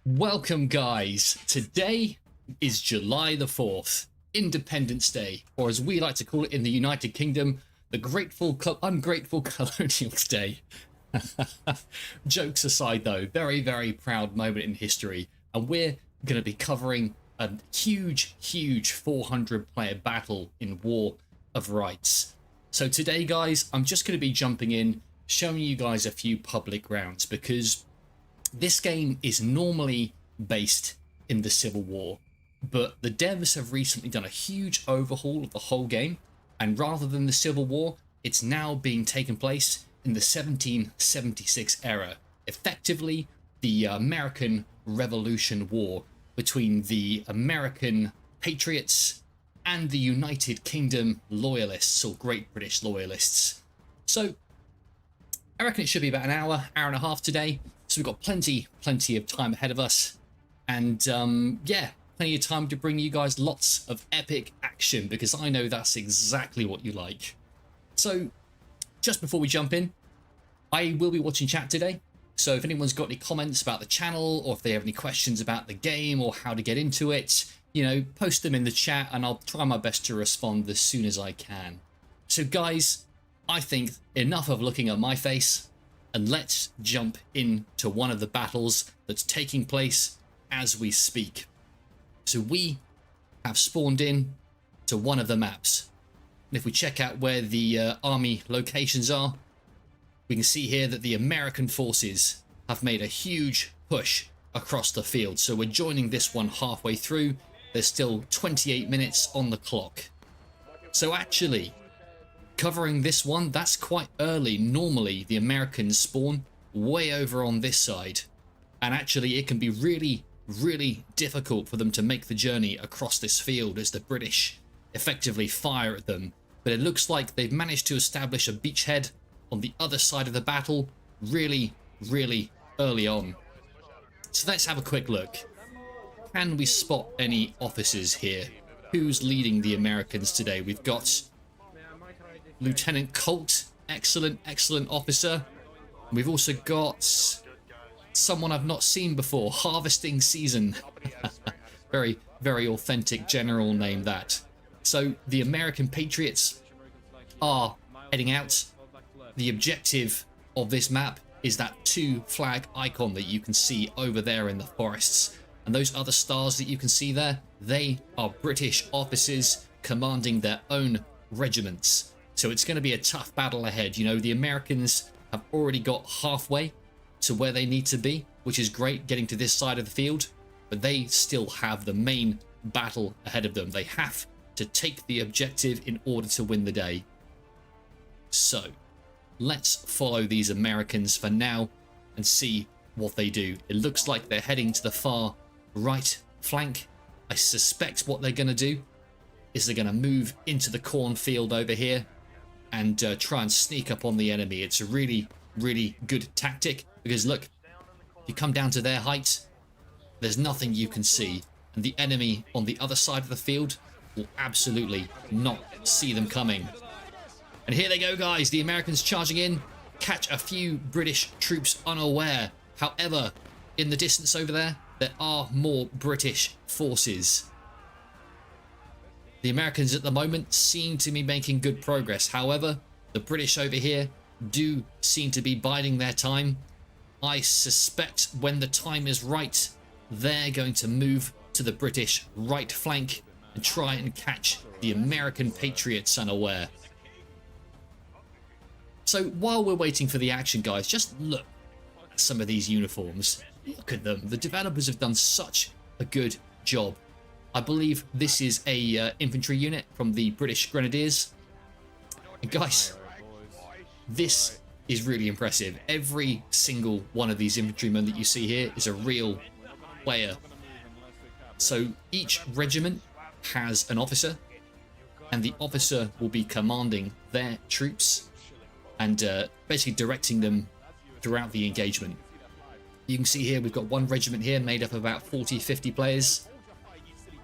Welcome, guys. Today is July the 4th, Independence Day, or as we like to call it in the United Kingdom, the ungrateful Colonials Day. Jokes aside, though, very, very proud moment in history, and we're going to be covering a huge 400-player battle in War of Rights. So today, guys, I'm just going to be jumping in, showing you guys a few public rounds, because this game is normally based in the Civil War, but the devs have recently done a huge overhaul of the whole game, and rather than the Civil War, it's now being taken place in the 1776 era, effectively the American Revolution War between the American Patriots and the United Kingdom Loyalists, or Great British Loyalists. So I reckon it should be about an hour and a half today. So we've got plenty of time ahead of us, and yeah, plenty of time to bring you guys lots of epic action, because I know that's exactly what you like. So just before we jump in, I will be watching chat today, so if anyone's got any comments about the channel, or if they have any questions about the game or how to get into it, you know, post them in the chat and I'll try my best to respond as soon as I can. So guys, I think enough of looking at my face, and let's jump into one of the battles that's taking place as we speak. So we have spawned in to one of the maps. And if we check out where the army locations are, we can see here that the American forces have made a huge push across the field. So we're joining this one halfway through. There's still 28 minutes on the clock. So actually, covering this one, that's quite early. Normally the Americans spawn way over on this side, and actually it can be really difficult for them to make the journey across this field as the British effectively fire at them. But it looks like they've managed to establish a beachhead on the other side of the battle really early on. So let's have a quick look. Can we spot any officers here? Who's leading the Americans today? We've got Lieutenant Colt, excellent officer. We've also got someone I've not seen before, Harvesting Season. very authentic general name, that. So the American Patriots are heading out. The objective of this map is that 2 flag icon that you can see over there in the forests, and those other stars that you can see there, they are British officers commanding their own regiments. So it's going to be a tough battle ahead. You know, the Americans have already got halfway to where they need to be, which is great, getting to this side of the field, but they still have the main battle ahead of them. They have to take the objective in order to win the day. So let's follow these Americans for now and see what they do. It looks like they're heading to the far right flank. I suspect what they're going to do is they're going to move into the cornfield over here and try and sneak up on the enemy. It's a really good tactic, because look, if you come down to their height, there's nothing you can see, and the enemy on the other side of the field will absolutely not see them coming. And here they go, guys, the Americans charging in, catch a few British troops unaware. However, in the distance over there are more British forces. The Americans at the moment seem to be making good progress. However, the British over here do seem to be biding their time. I suspect when the time is right, they're going to move to the British right flank and try and catch the American Patriots unaware. So while we're waiting for the action, guys, just look at some of these uniforms. Look at them. The developers have done such a good job. I believe this is a infantry unit from the British Grenadiers. And guys, this is really impressive. Every single one of these infantrymen that you see here is a real player. So each regiment has an officer, and the officer will be commanding their troops and basically directing them throughout the engagement. You can see here we've got one regiment here made up of about 40-50 players.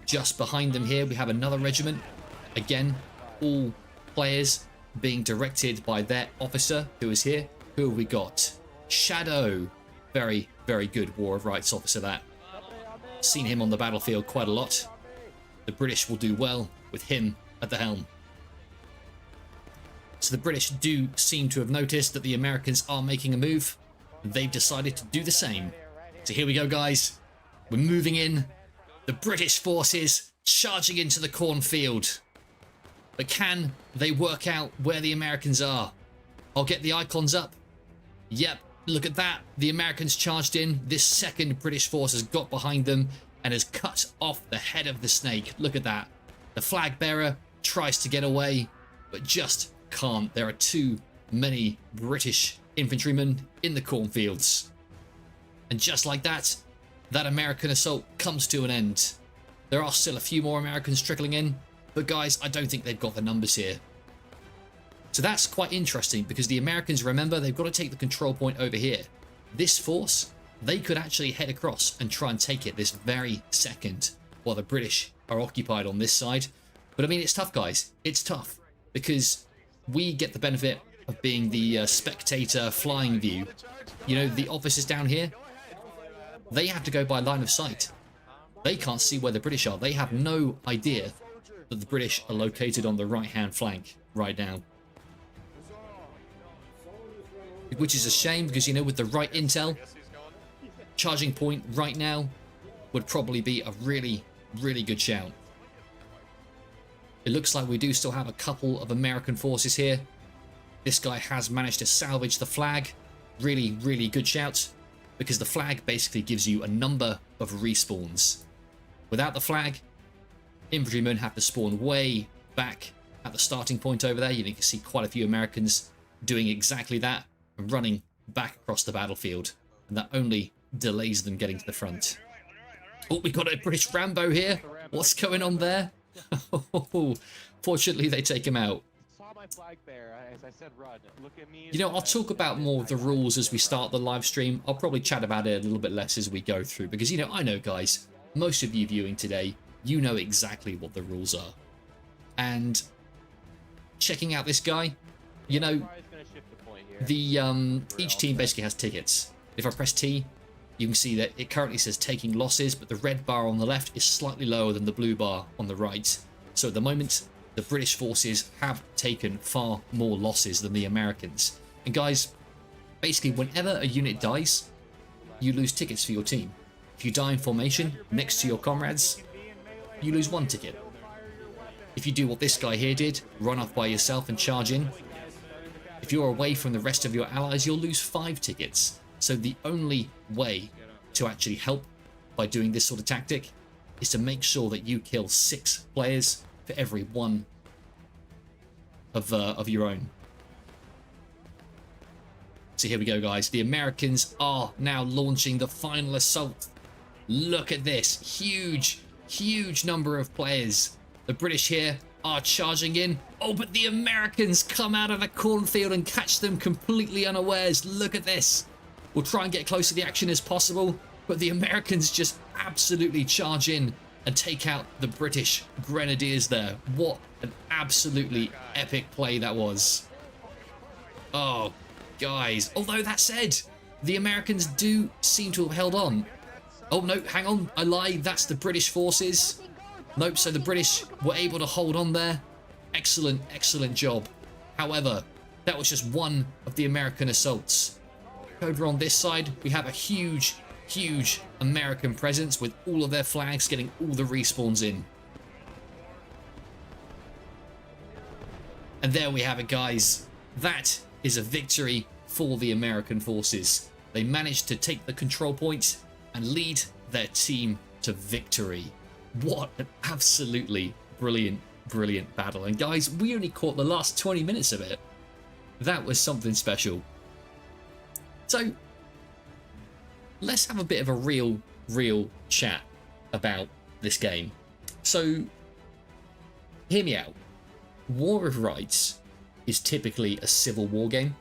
Just behind them here we have another regiment, again all players being directed by their officer who is here. Who have we got? Shadow. Very good War of Rights officer, that. Seen him on the battlefield quite a lot. The British will do well with him at the helm. So the British do seem to have noticed that the Americans are making a move. They've decided to do the same. So here we go, guys. We're moving in. The British forces charging into the cornfield. But can they work out where the Americans are? I'll get the icons up. Yep, look at that. The Americans charged in. This second British force has got behind them and has cut off the head of the snake. Look at that. The flag bearer tries to get away, but just can't. There are too many British infantrymen in the cornfields. And just like that, that American assault comes to an end. There are still a few more Americans trickling in, but guys, I don't think they've got the numbers here. So that's quite interesting because the Americans, remember, they've got to take the control point over here. This force, they could actually head across and try and take it this very second while the British are occupied on this side. But I mean, it's tough, guys. It's tough because we get the benefit of being the spectator flying view. You know, the officers down here, they have to go by line of sight. They can't see where the British are. They have no idea that the British are located on the right-hand flank right now. Which is a shame because, you know, with the right intel, charging point right now would probably be a really, really good shout. It looks like we do still have a couple of American forces here. This guy has managed to salvage the flag. Really, really good shout, because the flag basically gives you a number of respawns. Without the flag, infantrymen have to spawn way back at the starting point over there. You can see quite a few Americans doing exactly that and running back across the battlefield, and that only delays them getting to the front. Oh, we got a British Rambo here. What's going on there? Fortunately, they take him out. You know, I'll talk about more of the rules as we start the live stream. I'll probably chat about it a little bit less as we go through, because, you know, I know, guys, most of you viewing today, you know exactly what the rules are. And checking out this guy, you know, the each team basically has tickets. If I press T, you can see that it currently says taking losses, but the red bar on the left is slightly lower than the blue bar on the right. So at the moment, the British forces have taken far more losses than the Americans. And guys, basically whenever a unit dies, you lose tickets for your team. If you die in formation next to your comrades, you lose 1 ticket. If you do what this guy here did, run off by yourself and charge in, if you're away from the rest of your allies, you'll lose 5 tickets. So the only way to actually help by doing this sort of tactic is to make sure that you kill 6 players for every 1 of your own. So here we go, guys. The Americans are now launching the final assault. Look at this. Huge, huge number of players. The British here are charging in. Oh, but the Americans come out of the cornfield and catch them completely unawares. Look at this. We'll try and get close to the action as possible, but the Americans just absolutely charge in and take out the British Grenadiers there. What an absolutely epic play that was. Oh, guys. Although that said, the Americans do seem to have held on. Oh, no, hang on. I lied. That's the British forces. Nope, so the British were able to hold on there. Excellent, excellent job. However, that was just one of the American assaults. Over on this side, we have a huge, huge American presence with all of their flags getting all the respawns in. And there we have it, guys. That is a victory for the American forces. They managed to take the control point and lead their team to victory. What an absolutely brilliant, brilliant battle. And guys, we only caught the last 20 minutes of it. That was something special. So, let's have a bit of a real chat about this game. So, hear me out. War of Rights is typically a civil war game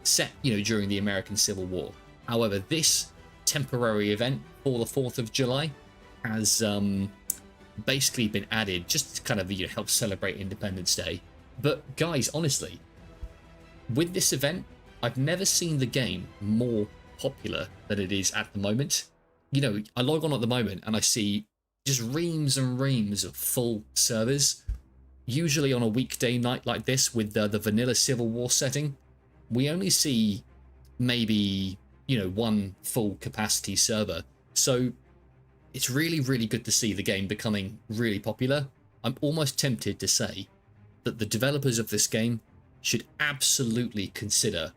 set, you know, during the American Civil War. However, this temporary event for the 4th of July has basically been added just to kind of, you know, help celebrate Independence Day. But guys, honestly, with this event, I've never seen the game more popular than it is at the moment. you know, I log on at the moment and I see just reams and reams of full servers. Usually on a weekday night like this with the vanilla Civil War setting, we only see maybe, you know, one full capacity server. So it's really, really good to see the game becoming really popular. I'm almost tempted to say that the developers of this game should absolutely consider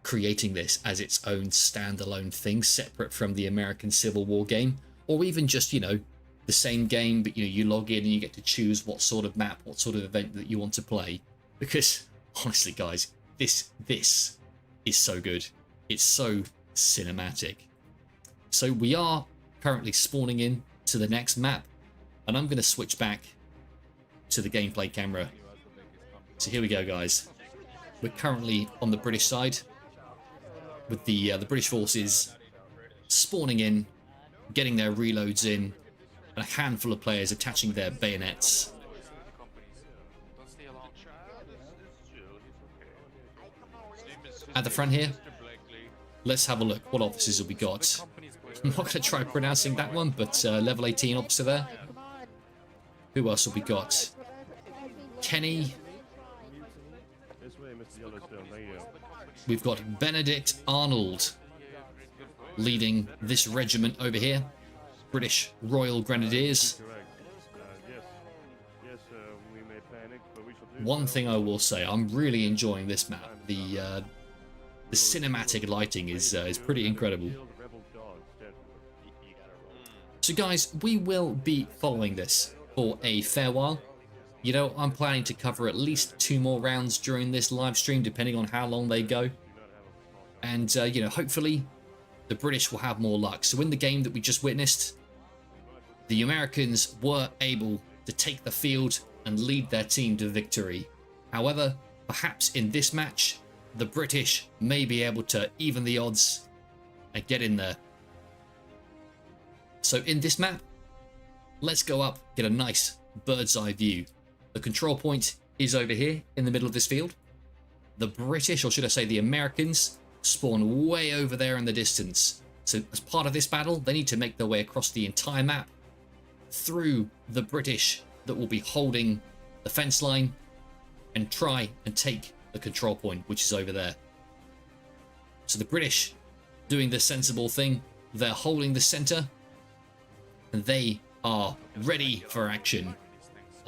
creating this as its own standalone thing, separate from the American Civil War game, or even just, you know, the same game, but you know, you log in and you get to choose what sort of map, what sort of event that you want to play. Because honestly, guys, this is so good. It's so cinematic. So we are currently spawning in to the next map, and I'm going to switch back to the gameplay camera. So here we go, guys. We're currently on the British side with the British forces spawning in, getting their reloads in, and a handful of players attaching their bayonets. At the front here, let's have a look. What officers have we got? I'm not going to try pronouncing that one, but level 18 officer there. Who else have we got? Kenny. We've got Benedict Arnold leading this regiment over here. British Royal Grenadiers. One thing I will say, I'm really enjoying this map. The cinematic lighting is pretty incredible. So guys, we will be following this for a fair while. You know, I'm planning to cover at least 2 more rounds during this live stream, depending on how long they go. And, you know, hopefully the British will have more luck. So in the game that we just witnessed, the Americans were able to take the field and lead their team to victory. However, perhaps in this match, the British may be able to even the odds and get in there. So in this map, let's go up, get a nice bird's eye view. The control point is over here in the middle of this field. The British, or should I say the Americans, spawn way over there in the distance. So as part of this battle, they need to make their way across the entire map through the British that will be holding the fence line and try and take the control point, which is over there. So the British doing the sensible thing, they're holding the center and they are ready for action.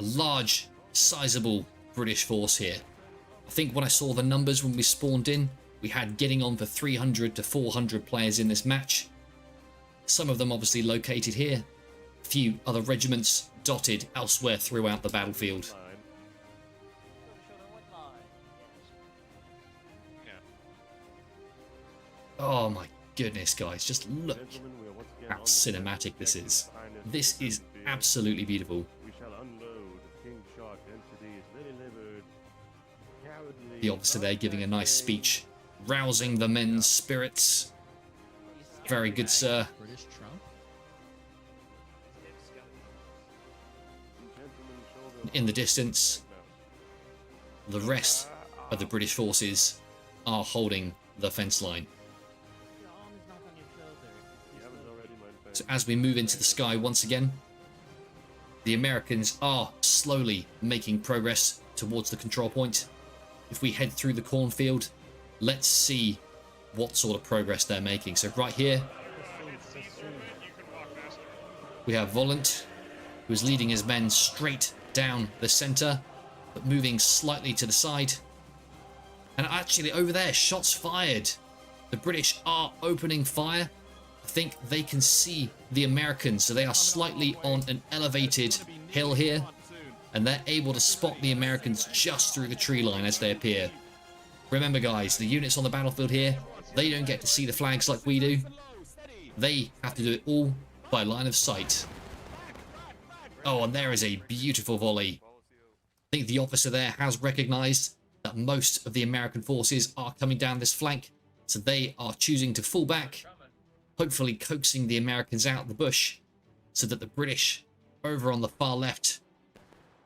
A large, sizable British force here. I think when I saw the numbers when we spawned in, we had getting on for 300 to 400 players in this match. Some of them obviously located here. A few other regiments dotted elsewhere throughout the battlefield. Oh my goodness, guys, just look how cinematic this is. This is absolutely beautiful. The officer there giving a nice speech, rousing the men's spirits. Very good, sir. In the distance, the rest of the British forces are holding the fence line. So as we move into the sky once again, the Americans are slowly making progress towards the control point. If we head through the cornfield, let's see what sort of progress they're making. So right here, we have Volant, who is leading his men straight down the center, but moving slightly to the side. And actually over there, shots fired. The British are opening fire. I think they can see the Americans, so they are slightly on an elevated hill here, and they're able to spot the Americans just through the tree line as they appear. Remember guys, the units on the battlefield here, they don't get to see the flags like we do. They have to do it all by line of sight. Oh, and there is a beautiful volley. I think the officer there has recognized that most of the American forces are coming down this flank, so they are choosing to fall back, hopefully coaxing the Americans out of the bush so that the British over on the far left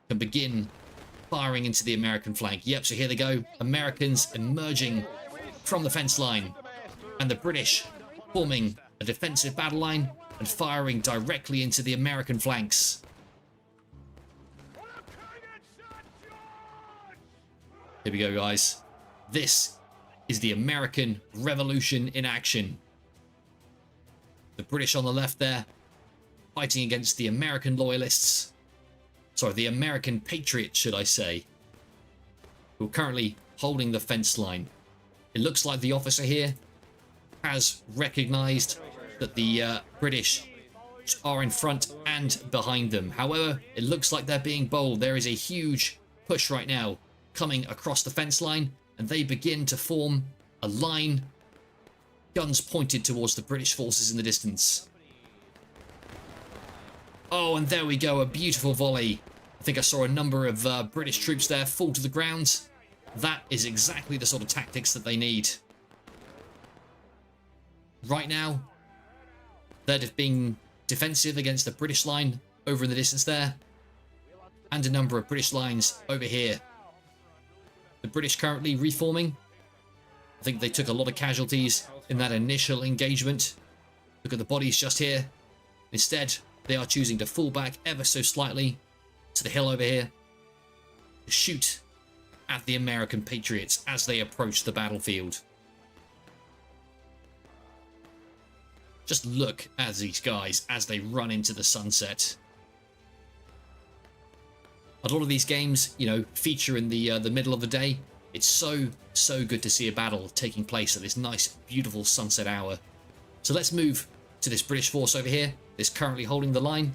can begin firing into the American flank. Yep, so here they go. Americans emerging from the fence line and the British forming a defensive battle line and firing directly into the American flanks. Here we go, guys. This is the American Revolution in action. The British on the left there, fighting against the American Loyalists. Sorry, the American Patriots, should I say, who are currently holding the fence line. It looks like the officer here has recognized that the British are in front and behind them. However, it looks like they're being bold. There is a huge push right now coming across the fence line, and they begin to form a line, guns pointed towards the British forces in the distance. Oh, and there we go, a beautiful volley. I think I saw a number of British troops there fall to the ground. That is exactly the sort of tactics that they need. Right now, they're being defensive against the British line over in the distance there, and a number of British lines over here. The British currently reforming. I think they took a lot of casualties in that initial engagement. Look at the bodies just here. Instead, they are choosing to fall back ever so slightly to the hill over here to shoot at the American Patriots as they approach the battlefield. Just look at these guys as they run into the sunset. A lot of these games, you know, feature in the middle of the day. It's so good to see a battle taking place at this nice, beautiful sunset hour. So let's move to this British force over here. That's currently holding the line.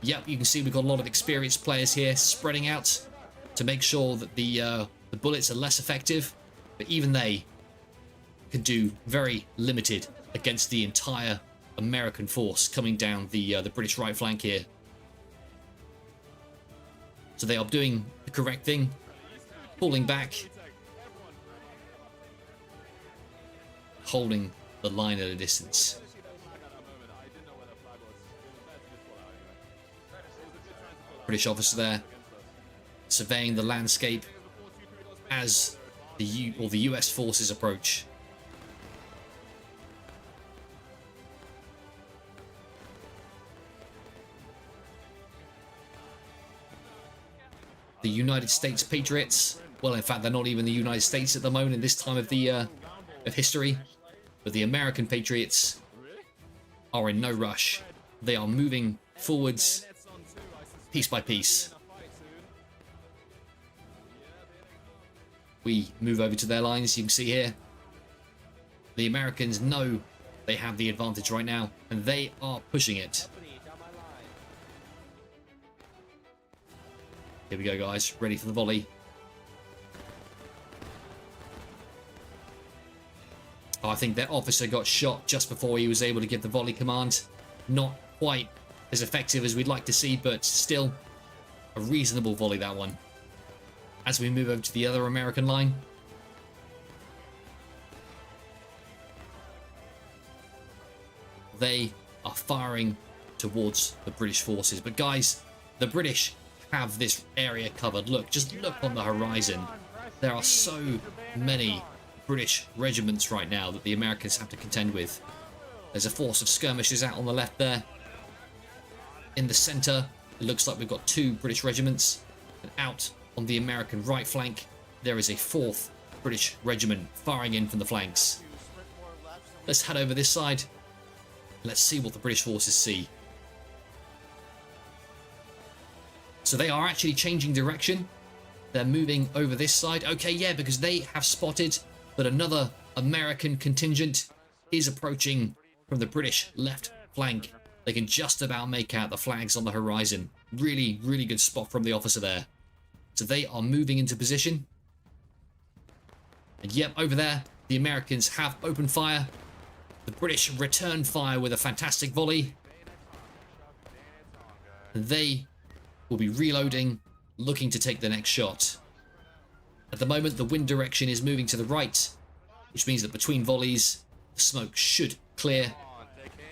Yep, you can see we've got a lot of experienced players here spreading out to make sure that the bullets are less effective. But even they can do very limited against the entire American force coming down the British right flank here. So they are doing the correct thing, pulling back, holding the line at a distance. British officer there, surveying the landscape as the US forces approach. The United States Patriots, well, in fact, they're not even the United States at the moment in this time of the of history, but the American Patriots are in no rush. They are moving forwards, piece by piece. We move over to their lines. You can see here, the Americans know they have the advantage right now, and they are pushing it. Here we go, guys. Ready for the volley. Oh, I think their officer got shot just before he was able to give the volley command. Not quite as effective as we'd like to see, but still a reasonable volley, that one. As we move over to the other American line. They are firing towards the British forces. But guys, the British have this area covered. Look, just look on the horizon. There are so many British regiments right now that the Americans have to contend with. There's a force of skirmishers out on the left there. In the center, it looks like we've got 2 British regiments. And out on the American right flank, there is a 4th British regiment firing in from the flanks. Let's head over this side. Let's see what the British forces see. So they are actually changing direction. They're moving over this side. Okay, yeah, because they have spotted that another American contingent is approaching from the British left flank. They can just about make out the flags on the horizon. Really, really good spot from the officer there. So they are moving into position. And yep, over there, the Americans have opened fire. The British return fire with a fantastic volley. And they will be reloading, looking to take the next shot. At the moment, the wind direction is moving to the right, which means that between volleys, the smoke should clear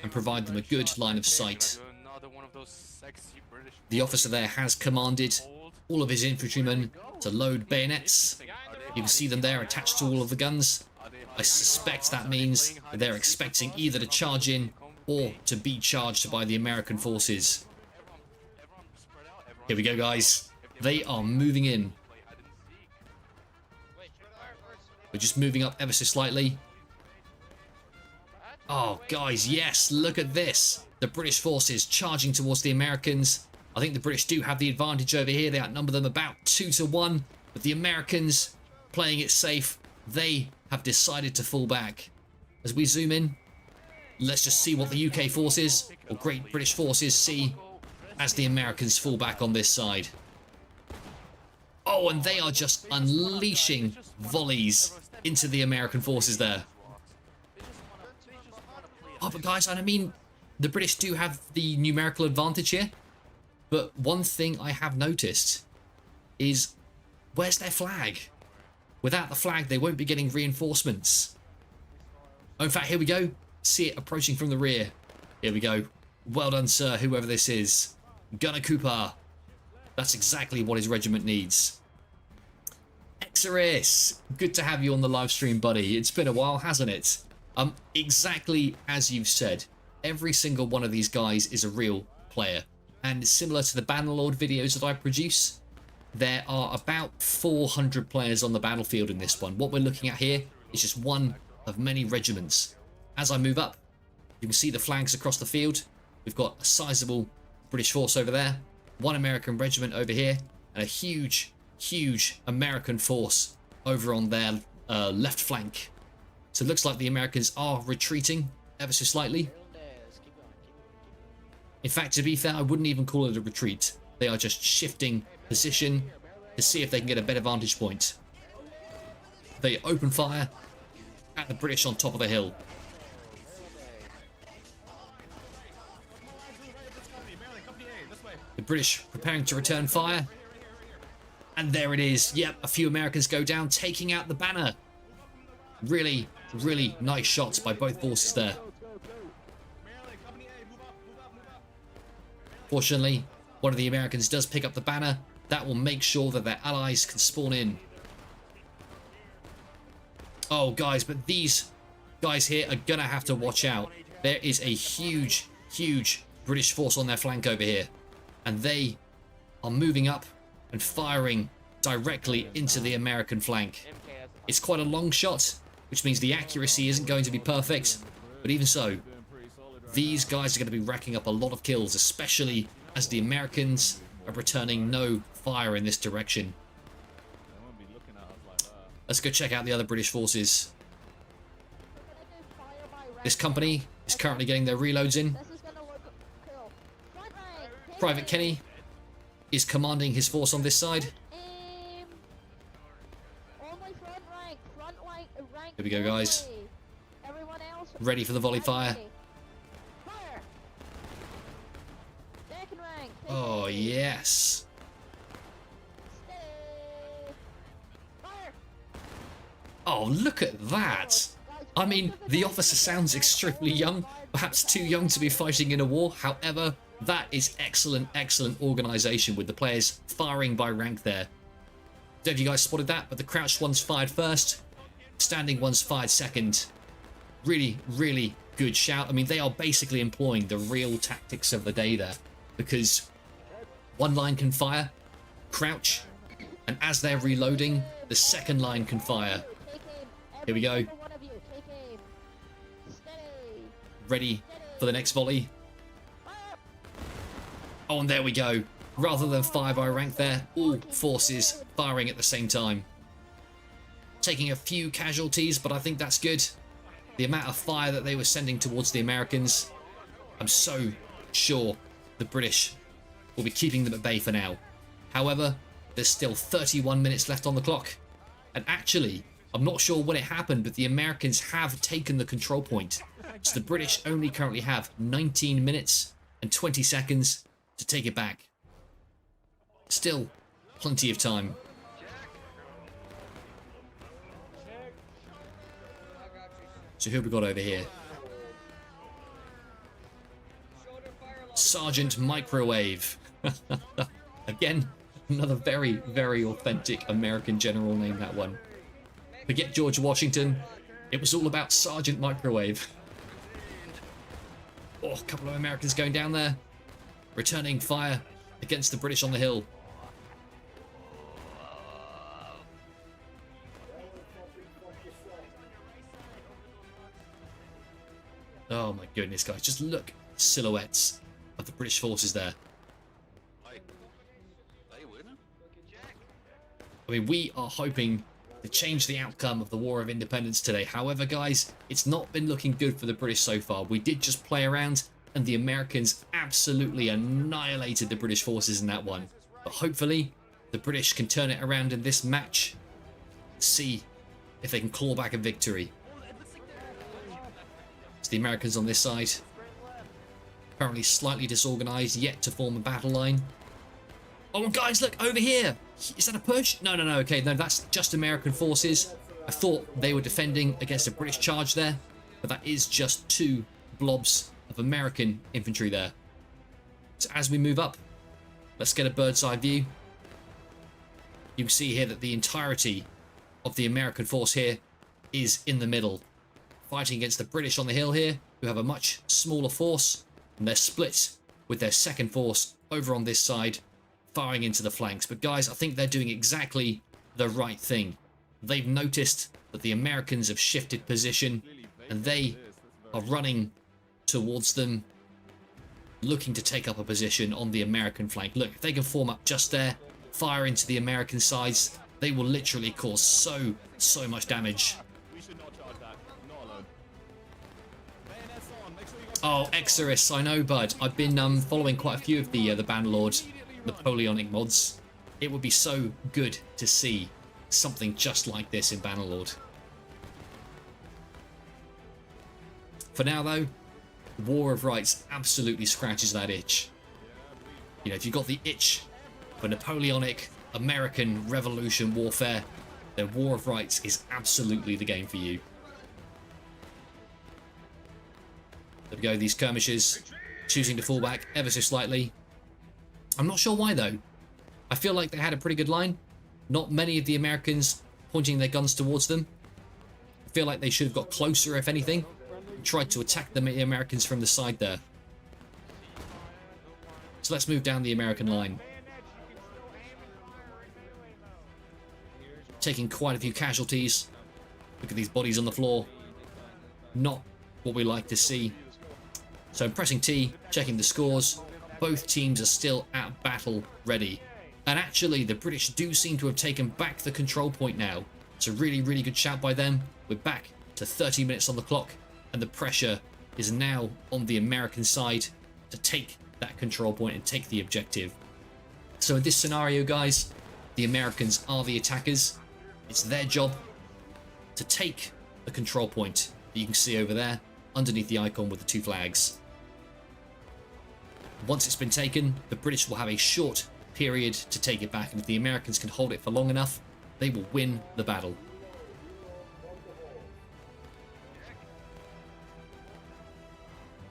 and provide them a good line of sight. The officer there has commanded all of his infantrymen to load bayonets. You can see them there attached to all of the guns. I suspect that means that they're expecting either to charge in or to be charged by the American forces. Here we go, guys. They are moving in. We're just moving up ever so slightly. Oh, guys, yes, look at this. The British forces charging towards the Americans. I think the British do have the advantage over here. They outnumber them about 2-1. But the Americans, playing it safe, they have decided to fall back. As we zoom in, let's just see what the UK forces, or Great British forces, see as the Americans fall back on this side. Oh, and they are just unleashing volleys into the American forces there. Oh, but guys, I mean, the British do have the numerical advantage here. But one thing I have noticed is, where's their flag? Without the flag, they won't be getting reinforcements. Oh, in fact, here we go. See it approaching from the rear. Here we go. Well done, sir, whoever this is. Gunner Cooper. That's exactly what his regiment needs. Exeris, good to have you on the live stream, buddy. It's been a while, hasn't it? Exactly as you've said. Every single one of these guys is a real player. And similar to the Bannerlord videos that I produce, there are about 400 players on the battlefield in this one. What we're looking at here is just one of many regiments. As I move up, you can see the flags across the field. We've got a sizable British force over there, one American regiment over here, and a huge, huge American force over on their left flank. So it looks like the Americans are retreating ever so slightly. In fact, to be fair, I wouldn't even call it a retreat. They are just shifting position to see if they can get a better vantage point. They open fire at the British on top of the hill. The British preparing to return fire. And there it is. Yep, a few Americans go down, taking out the banner. Really, really nice shots by both forces there. Fortunately, one of the Americans does pick up the banner. That will make sure that their allies can spawn in. Oh, guys, but these guys here are going to have to watch out. There is a huge, huge British force on their flank over here. And they are moving up and firing directly into the American flank. It's quite a long shot, which means the accuracy isn't going to be perfect. But even so, these guys are going to be racking up a lot of kills, especially as the Americans are returning no fire in this direction. Let's go check out the other British forces. This company is currently getting their reloads in. Private Kenny is commanding his force on this side. Here we go, guys. Ready for the volley fire. Oh, yes. Oh, look at that. I mean, the officer sounds extremely young, perhaps too young to be fighting in a war. However, that is excellent, excellent organisation with the players firing by rank there. Don't know if you guys spotted that, but the crouched ones fired first, standing ones fired second. Really, really good shout. I mean, they are basically employing the real tactics of the day there, because one line can fire, crouch, and as they're reloading, the second line can fire. Here we go. Ready for the next volley. Oh, and there we go. Rather than fire by rank there, all forces firing at the same time. Taking a few casualties, but I think that's good. The amount of fire that they were sending towards the Americans, I'm so sure the British will be keeping them at bay for now. However, there's still 31 minutes left on the clock. And actually, I'm not sure when it happened, but the Americans have taken the control point. So the British only currently have 19 minutes and 20 seconds to take it back. Still plenty of time. So who have we got over here? Sergeant Microwave. Again, another very, very authentic American general name, that one. Forget George Washington. It was all about Sergeant Microwave. Oh, a couple of Americans going down there. Returning fire against the British on the hill. Oh my goodness, guys. Just look at the silhouettes of the British forces there. I mean, we are hoping to change the outcome of the War of Independence today. However, guys, it's not been looking good for the British so far. We did just play around, and the Americans absolutely annihilated the British forces in that one. But hopefully, the British can turn it around in this match. See if they can claw back a victory. It's the Americans on this side. Apparently slightly disorganized, yet to form a battle line. Oh, guys, look, over here. Is that a push? No. Okay, no, that's just American forces. I thought they were defending against a British charge there, but that is just 2 blobs of American infantry there. So as we move up, let's get a bird's eye view. You can see here that the entirety of the American force here is in the middle, fighting against the British on the hill here, who have a much smaller force, and they're split with their second force over on this side, firing into the flanks. But guys, I think they're doing exactly the right thing. They've noticed that the Americans have shifted position, and they are running towards them, looking to take up a position on the American flank. Look, if they can form up just there, fire into the American sides, they will literally cause so much damage. Oh, Exorus, I know, bud. I've been following quite a few of the Bannerlord Napoleonic mods. It would be so good to see something just like this in Bannerlord. For now, though, War of Rights absolutely scratches that itch. You know, if you've got the itch for Napoleonic American Revolution warfare, then War of Rights is absolutely the game for you. There we go, these skirmishers choosing to fall back ever so slightly. I'm not sure why, though. I feel like they had a pretty good line. Not many of the Americans pointing their guns towards them. I feel like they should have got closer, if anything. Tried to attack the Americans from the side there. So let's move down the American line. Taking quite a few casualties. Look at these bodies on the floor. Not what we like to see. So I'm pressing T, checking the scores. Both teams are still at battle ready. And actually, the British do seem to have taken back the control point now. It's a really, really good shout by them. We're back to 30 minutes on the clock, and the pressure is now on the American side to take that control point and take the objective. So in this scenario, guys, the Americans are the attackers. It's their job to take the control point that you can see over there underneath the icon with the 2 flags. Once it's been taken, the British will have a short period to take it back, and if the Americans can hold it for long enough, they will win the battle.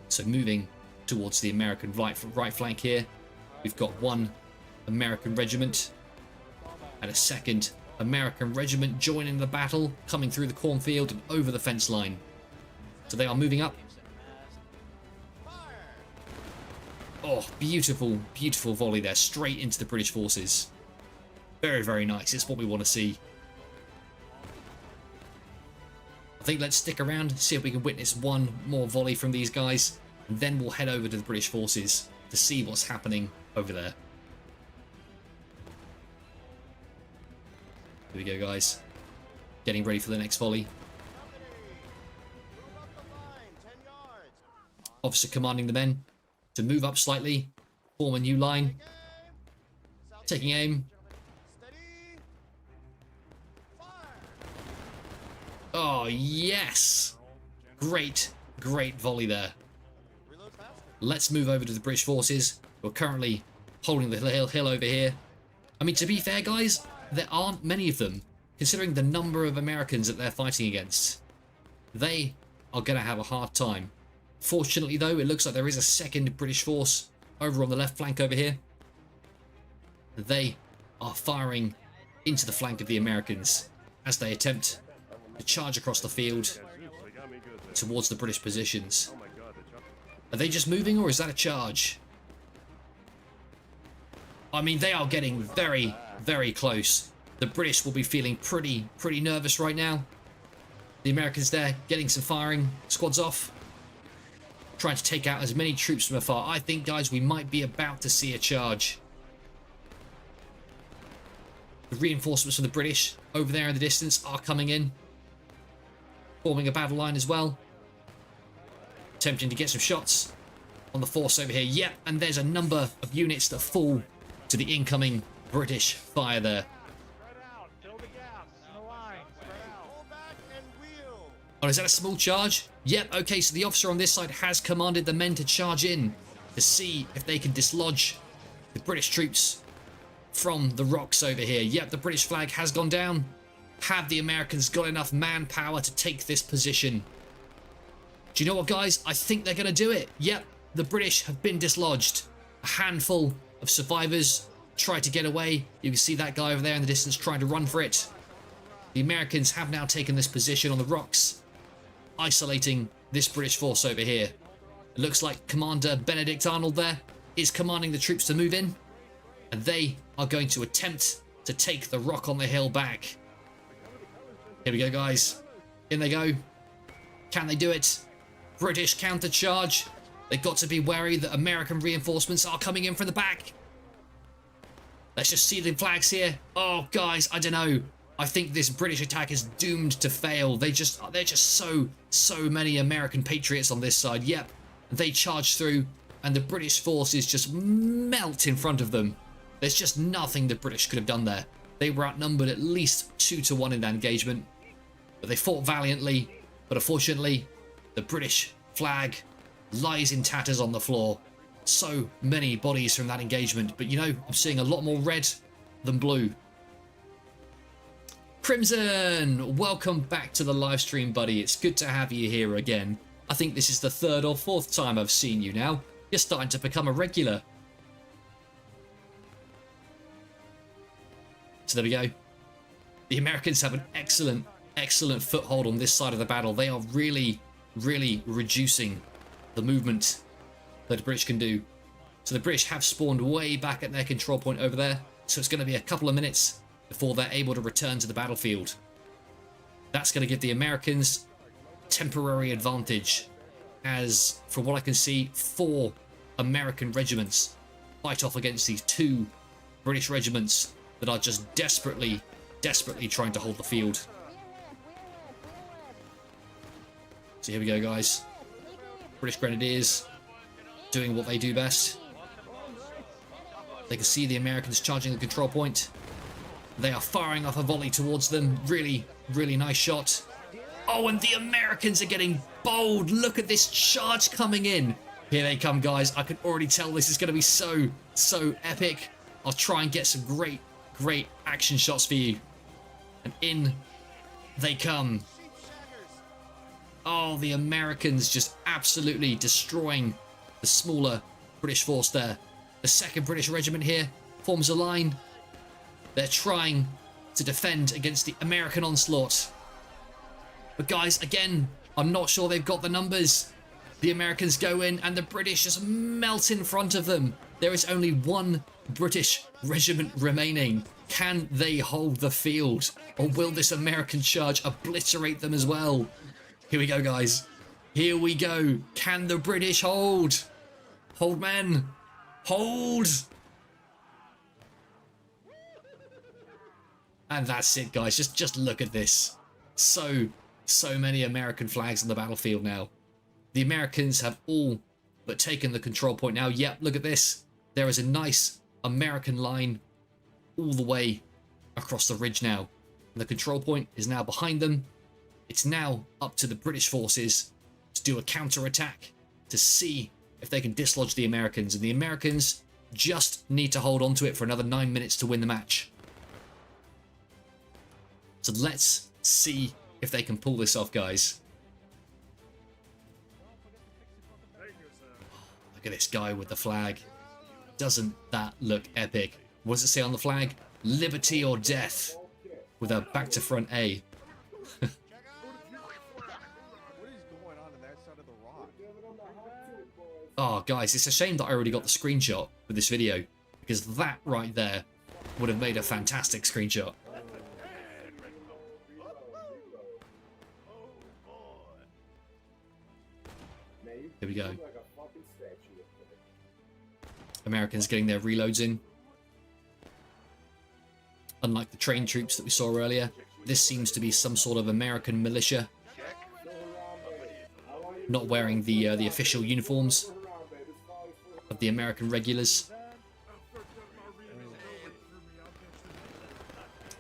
So moving towards the American right flank here, we've got 1 American regiment and a 2nd American regiment joining the battle, coming through the cornfield and over the fence line. So they are moving up. Oh, beautiful, beautiful volley there, straight into the British forces. Very, very nice. It's what we want to see. I think let's stick around, see if we can witness 1 more volley from these guys, and then we'll head over to the British forces to see what's happening over there. Here we go, guys. Getting ready for the next volley. Officer commanding the men to move up slightly, form a new line, taking aim. Oh, yes! Great, great volley there. Let's move over to the British forces. We're currently holding the hill over here. I mean, to be fair, guys, there aren't many of them, considering the number of Americans that they're fighting against. They are going to have a hard time. Fortunately, though, it looks like there is a 2nd British force over on the left flank over here. They are firing into the flank of the Americans as they attempt to charge across the field towards the British positions. Are they just moving, or is that a charge? I mean, they are getting very, very close. The British will be feeling pretty nervous right now. The Americans there getting some firing squads off, trying to take out as many troops from afar. I think, guys, we might be about to see a charge. The reinforcements from the British over there in the distance are coming in, forming a battle line as well. Attempting to get some shots on the force over here. Yep, and there's a number of units that fall to the incoming British fire there. Oh, is that a small charge? Yep, okay, so the officer on this side has commanded the men to charge in to see if they can dislodge the British troops from the rocks over here. Yep, the British flag has gone down. Have the Americans got enough manpower to take this position? Do you know what, guys? I think they're going to do it. Yep, the British have been dislodged. A handful of survivors try to get away. You can see that guy over there in the distance trying to run for it. The Americans have now taken this position on the rocks, isolating this British force over here. It looks like Commander Benedict Arnold there is commanding the troops to move in, and they are going to attempt to take the rock on the hill back. Here we go, guys. In they go. Can they do it? British counter charge. They've got to be wary that American reinforcements are coming in from the back. Let's just see the flags here. Oh, guys, I don't know. I think this British attack is doomed to fail. They're just so many American patriots on this side. Yep, they charge through, and the British forces just melt in front of them. There's just nothing the British could have done there. They were outnumbered at least 2-1 in that engagement, but they fought valiantly. But unfortunately, the British flag lies in tatters on the floor. So many bodies from that engagement, but you know, I'm seeing a lot more red than blue. Crimson, welcome back to the live stream, buddy. It's good to have you here again. I think this is the 3rd or 4th time I've seen you now. You're starting to become a regular. So there we go. The Americans have an excellent foothold on this side of the battle. They are really reducing the movement that the British can do. So the British have spawned way back at their control point over there. So it's going to be a couple of minutes before they're able to return to the battlefield. That's going to give the Americans temporary advantage, as from what I can see, 4 American regiments fight off against these 2 British regiments that are just desperately trying to hold the field. So here we go, guys. British Grenadiers doing what they do best. They can see the Americans charging the control point. They are firing off a volley towards them. Really nice shot. Oh, and the Americans are getting bold. Look at this charge coming in. Here they come, guys. I can already tell this is going to be so epic. I'll try and get some great action shots for you. And in they come. Oh, the Americans just absolutely destroying the smaller British force there. The 2nd British Regiment here forms a line. They're trying to defend against the American onslaught. But guys, again, I'm not sure they've got the numbers. The Americans go in and the British just melt in front of them. There is only 1 British regiment remaining. Can they hold the field? Or will this American charge obliterate them as well? Here we go, guys. Here we go. Can the British hold? Hold, men. Hold. And that's it, guys. Just look at this. So many American flags on the battlefield now. The Americans have all but taken the control point now. Yep, look at this. There is a nice American line all the way across the ridge now. And the control point is now behind them. It's now up to the British forces to do a counter-attack to see if they can dislodge the Americans. And the Americans just need to hold on to it for another 9 minutes to win the match. So let's see if they can pull this off, guys. Look at this guy with the flag. Doesn't that look epic? What does it say on the flag? Liberty or death. With a back to front A. What is going on in that side of the rock? Oh, guys, it's a shame that I already got the screenshot for this video, because that right there would have made a fantastic screenshot. Here we go. Americans getting their reloads in. Unlike the trained troops that we saw earlier, this seems to be some sort of American militia, not wearing the official uniforms of the American regulars.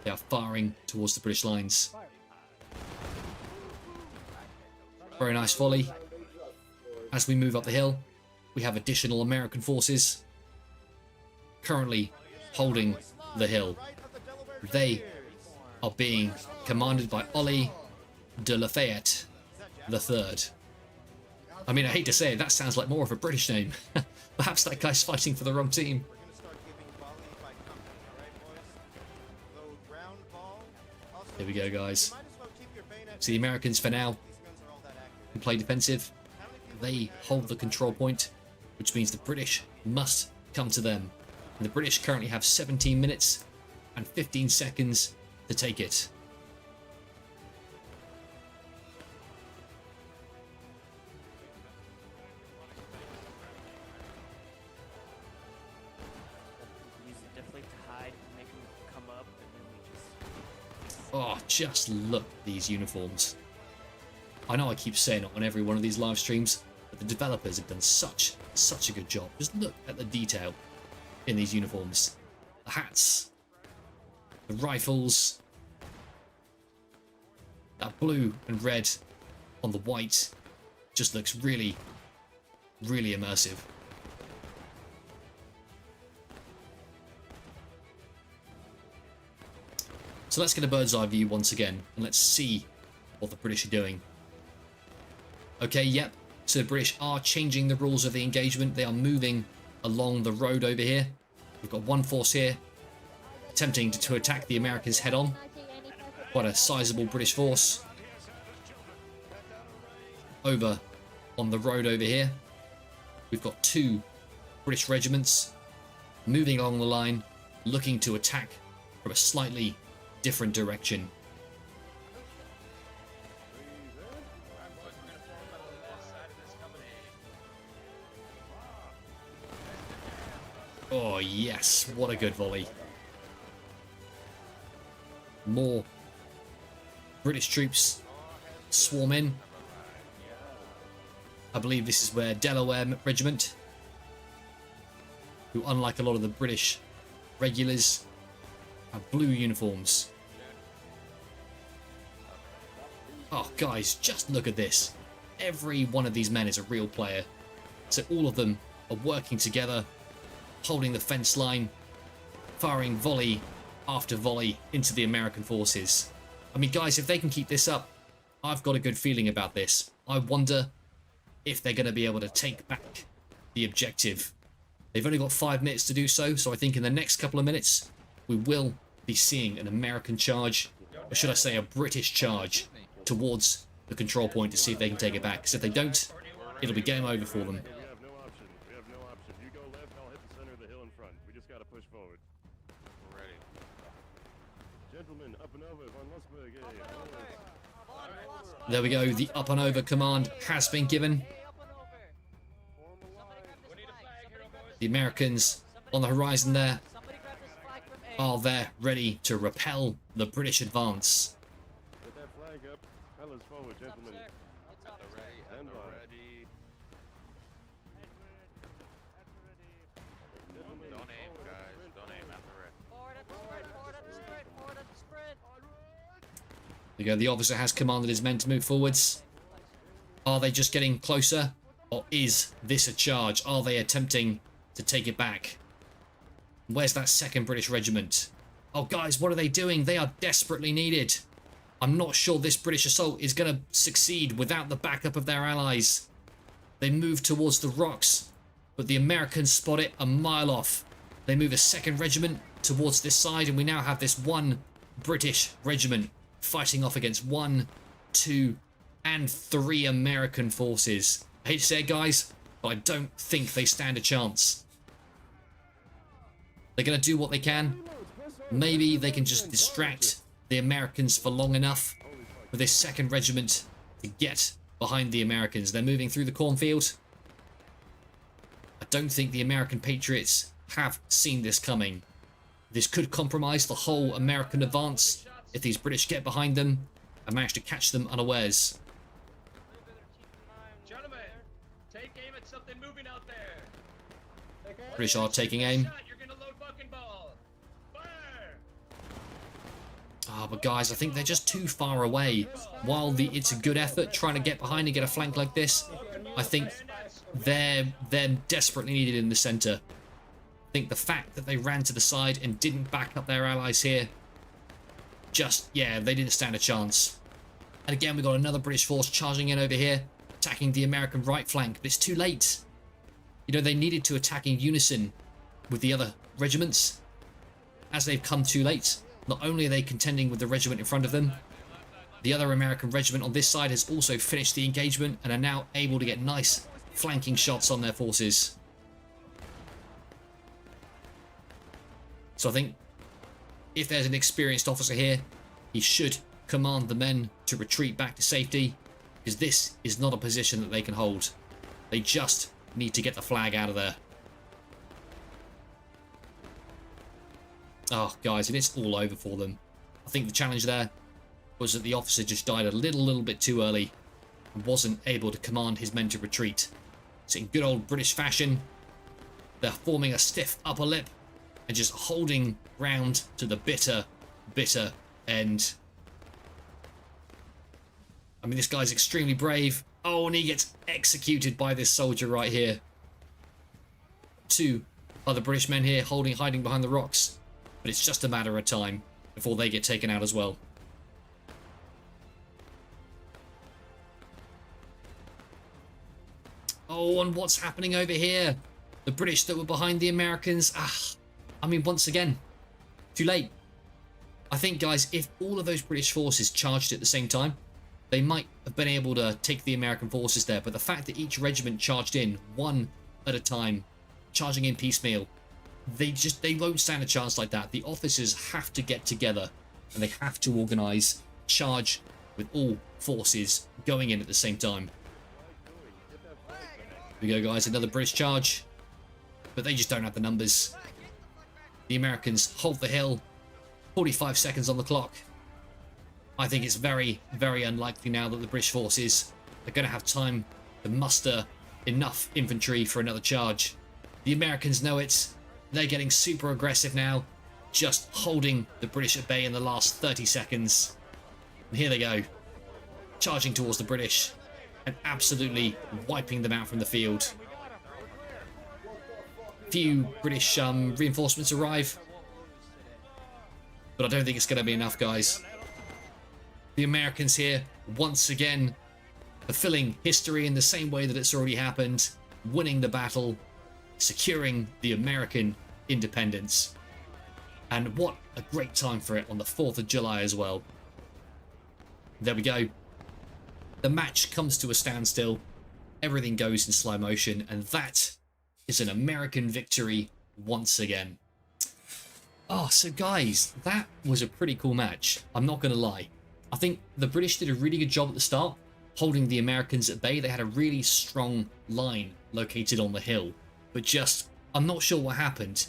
They are firing towards the British lines. Very nice volley. As we move up the hill, we have additional American forces currently holding the hill. They are being commanded by Ollie de Lafayette III. I mean, I hate to say it, that sounds like more of a British name. Perhaps that guy's fighting for the wrong team. Here we go, guys. So the Americans, for now, can play defensive. They hold the control point, which means the British must come to them. And the British currently have 17 minutes and 15 seconds to take it. Oh, just look at these uniforms. I know I keep saying it on every one of these live streams, but the developers have done such a good job. Just look at the detail in these uniforms. The hats, the rifles, that blue and red on the white just looks really, really immersive. So let's get a bird's eye view once again, and let's see what the British are doing. Okay, yep, so the British are changing the rules of the engagement. They are moving along the road over here. We've got one force here, attempting to attack the Americans head on. Quite a sizable British force. Over on the road over here, we've got two British regiments moving along the line, looking to attack from a slightly different direction. Oh yes, what a good volley. More British troops swarm in. I believe this is where Delaware Regiment, who unlike a lot of the British regulars, have blue uniforms. Oh guys, just look at this. Every one of these men is a real player. So all of them are working together, holding the fence line, firing volley after volley into the American forces. I mean, guys, if they can keep this up, I've got a good feeling about this. I wonder if they're going to be able to take back the objective. They've only got 5 minutes to do so, so I think in the next couple of minutes, we will be seeing an American charge, or should I say a British charge, towards the control point to see if they can take it back. Because if they don't, it'll be game over for them. There we go, the up and over command has been given. The Americans on the horizon there are there ready to repel the British advance. Get that flag up. Fellas forward, gentlemen. Don't aim, guys. Don't aim at the red. Forward at the sprint. Forward at the sprint. Forward at the sprint. There you go. The officer has commanded his men to move forwards. Are they just getting closer? Or is this a charge? Are they attempting to take it back? Where's that second British regiment? Oh, guys, what are they doing? They are desperately needed. I'm not sure this British assault is going to succeed without the backup of their allies. They move towards the rocks, but the Americans spot it a mile off. They move a second regiment towards this side, and we now have this one British regiment fighting off against 1, 2, and 3 American forces. I hate to say it, guys, but I don't think they stand a chance. They're going to do what they can. Maybe they can just distract the Americans for long enough for this 2nd Regiment to get behind the Americans. They're moving through the cornfield. I don't think the American Patriots have seen this coming. This could compromise the whole American advance if these British get behind them and manage to catch them unawares. Gentlemen, take aim at something moving out there. British are taking aim. You're gonna load bucking-ball. Fire! Ah, but guys, I think they're just too far away. While it's a good effort trying to get behind and get a flank like this, I think they're desperately needed in the center. I think the fact that they ran to the side and didn't back up their allies here, yeah, they didn't stand a chance. And again, we got another British force charging in over here, attacking the American right flank, but it's too late. You know, they needed to attack in unison with the other regiments. As they've come too late, not only are they contending with the regiment in front of them, the other American regiment on this side has also finished the engagement and are now able to get nice flanking shots on their forces. So I think if there's an experienced officer here, he should command the men to retreat back to safety, because this is not a position that they can hold. They just need to get the flag out of there. Oh, guys, and it's all over for them. I think the challenge there was that the officer just died a little bit too early and wasn't able to command his men to retreat. So in good old British fashion, they're forming a stiff upper lip and just holding round to the bitter end. I mean, this guy's extremely brave. Oh, and he gets executed by this soldier right here. 2 other British men here hiding behind the rocks. But it's just a matter of time before they get taken out as well. Oh, and what's happening over here? The British that were behind the Americans. I mean, once again, too late. I think, guys, if all of those British forces charged at the same time, they might have been able to take the American forces there. But the fact that each regiment charged in one at a time, charging in piecemeal, they won't stand a chance like that. The officers have to get together and they have to organize, charge with all forces going in at the same time. Here we go, guys, another British charge, but they just don't have the numbers. The Americans hold the hill, 45 seconds on the clock. I think it's very unlikely now that the British forces are going to have time to muster enough infantry for another charge. The Americans know it. They're getting super aggressive now, just holding the British at bay in the last 30 seconds. And here they go, charging towards the British and absolutely wiping them out from the field. Few British reinforcements arrive, but I don't think it's going to be enough, guys. The Americans here, once again, fulfilling history in the same way that it's already happened, winning the battle, securing the American independence. And what a great time for it on the 4th of July as well. There we go. The match comes to a standstill. Everything goes in slow motion, and that is an American victory once again. Oh, so guys, that was a pretty cool match. I'm not going to lie. I think the British did a really good job at the start, holding the Americans at bay. They had a really strong line located on the hill, but just, I'm not sure what happened.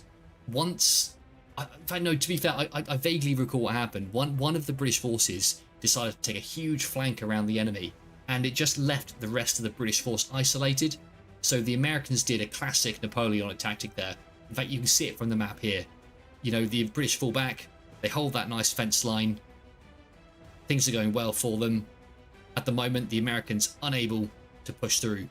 Once, in fact, no, to be fair, I vaguely recall what happened. One of the British forces decided to take a huge flank around the enemy, and it just left the rest of the British force isolated. So the Americans did a classic Napoleonic tactic there. In fact, you can see it from the map here. You know, the British fall back, they hold that nice fence line. Things are going well for them. At the moment, the Americans unable to push through.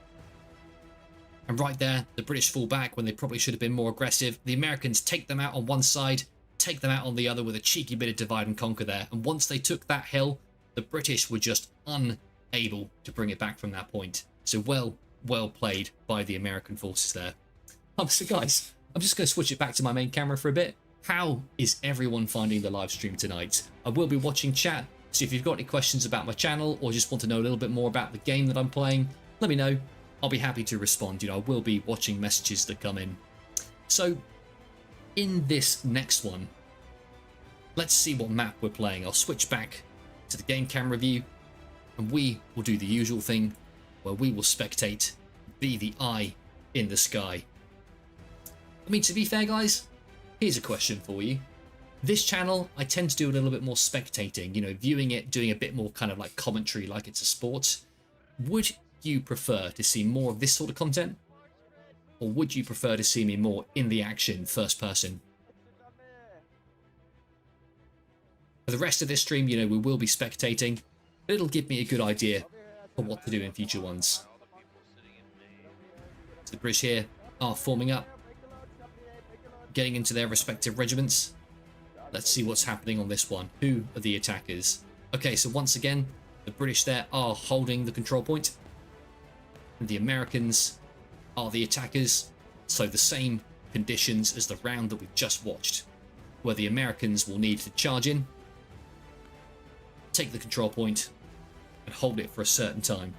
And right there, the British fall back when they probably should have been more aggressive. The Americans take them out on one side, take them out on the other with a cheeky bit of divide and conquer there. And once they took that hill, the British were just unable to bring it back from that point. So well played by the American forces there. So guys, I'm just going to switch it back to my main camera for a bit. How is everyone finding the live stream tonight? I will be watching chat, so if you've got any questions about my channel or just want to know a little bit more about the game that I'm playing, let me know. I'll be happy to respond. You know, I will be watching messages that come in. So in this next one, let's see what map we're playing. I'll switch back to the game camera view, and we will do the usual thing where we will spectate, be the eye in the sky. I mean, to be fair, guys, here's a question for you. This channel, I tend to do a little bit more spectating, you know, viewing it, doing a bit more kind of like commentary like it's a sport. Would you prefer to see more of this sort of content? Or would you prefer to see me more in the action, first person? For the rest of this stream, you know, we will be spectating. It'll give me a good idea of what to do in future ones. So the British here are forming up, getting into their respective regiments. Let's see what's happening on this one. Who are the attackers? Okay, so once again, the British there are holding the control point. And the Americans are the attackers. So the same conditions as the round that we've just watched, where the Americans will need to charge in, take the control point, and hold it for a certain time.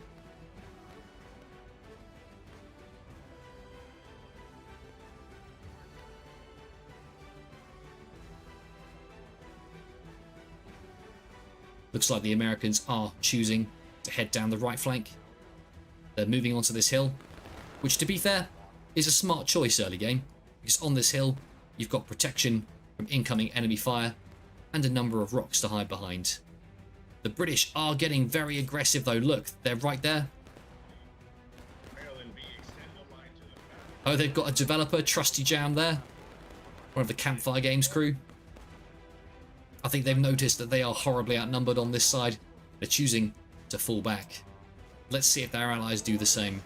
Looks like the Americans are choosing to head down the right flank. They're moving onto this hill, which, to be fair, is a smart choice early game, because on this hill you've got protection from incoming enemy fire and a number of rocks to hide behind. The British are getting very aggressive though. Look, they're right there. Oh, they've got a developer, Trusty Jam there, one of the Campfire Games crew. I think they've noticed that they are horribly outnumbered on this side. They're choosing to fall back. Let's see if their allies do the same.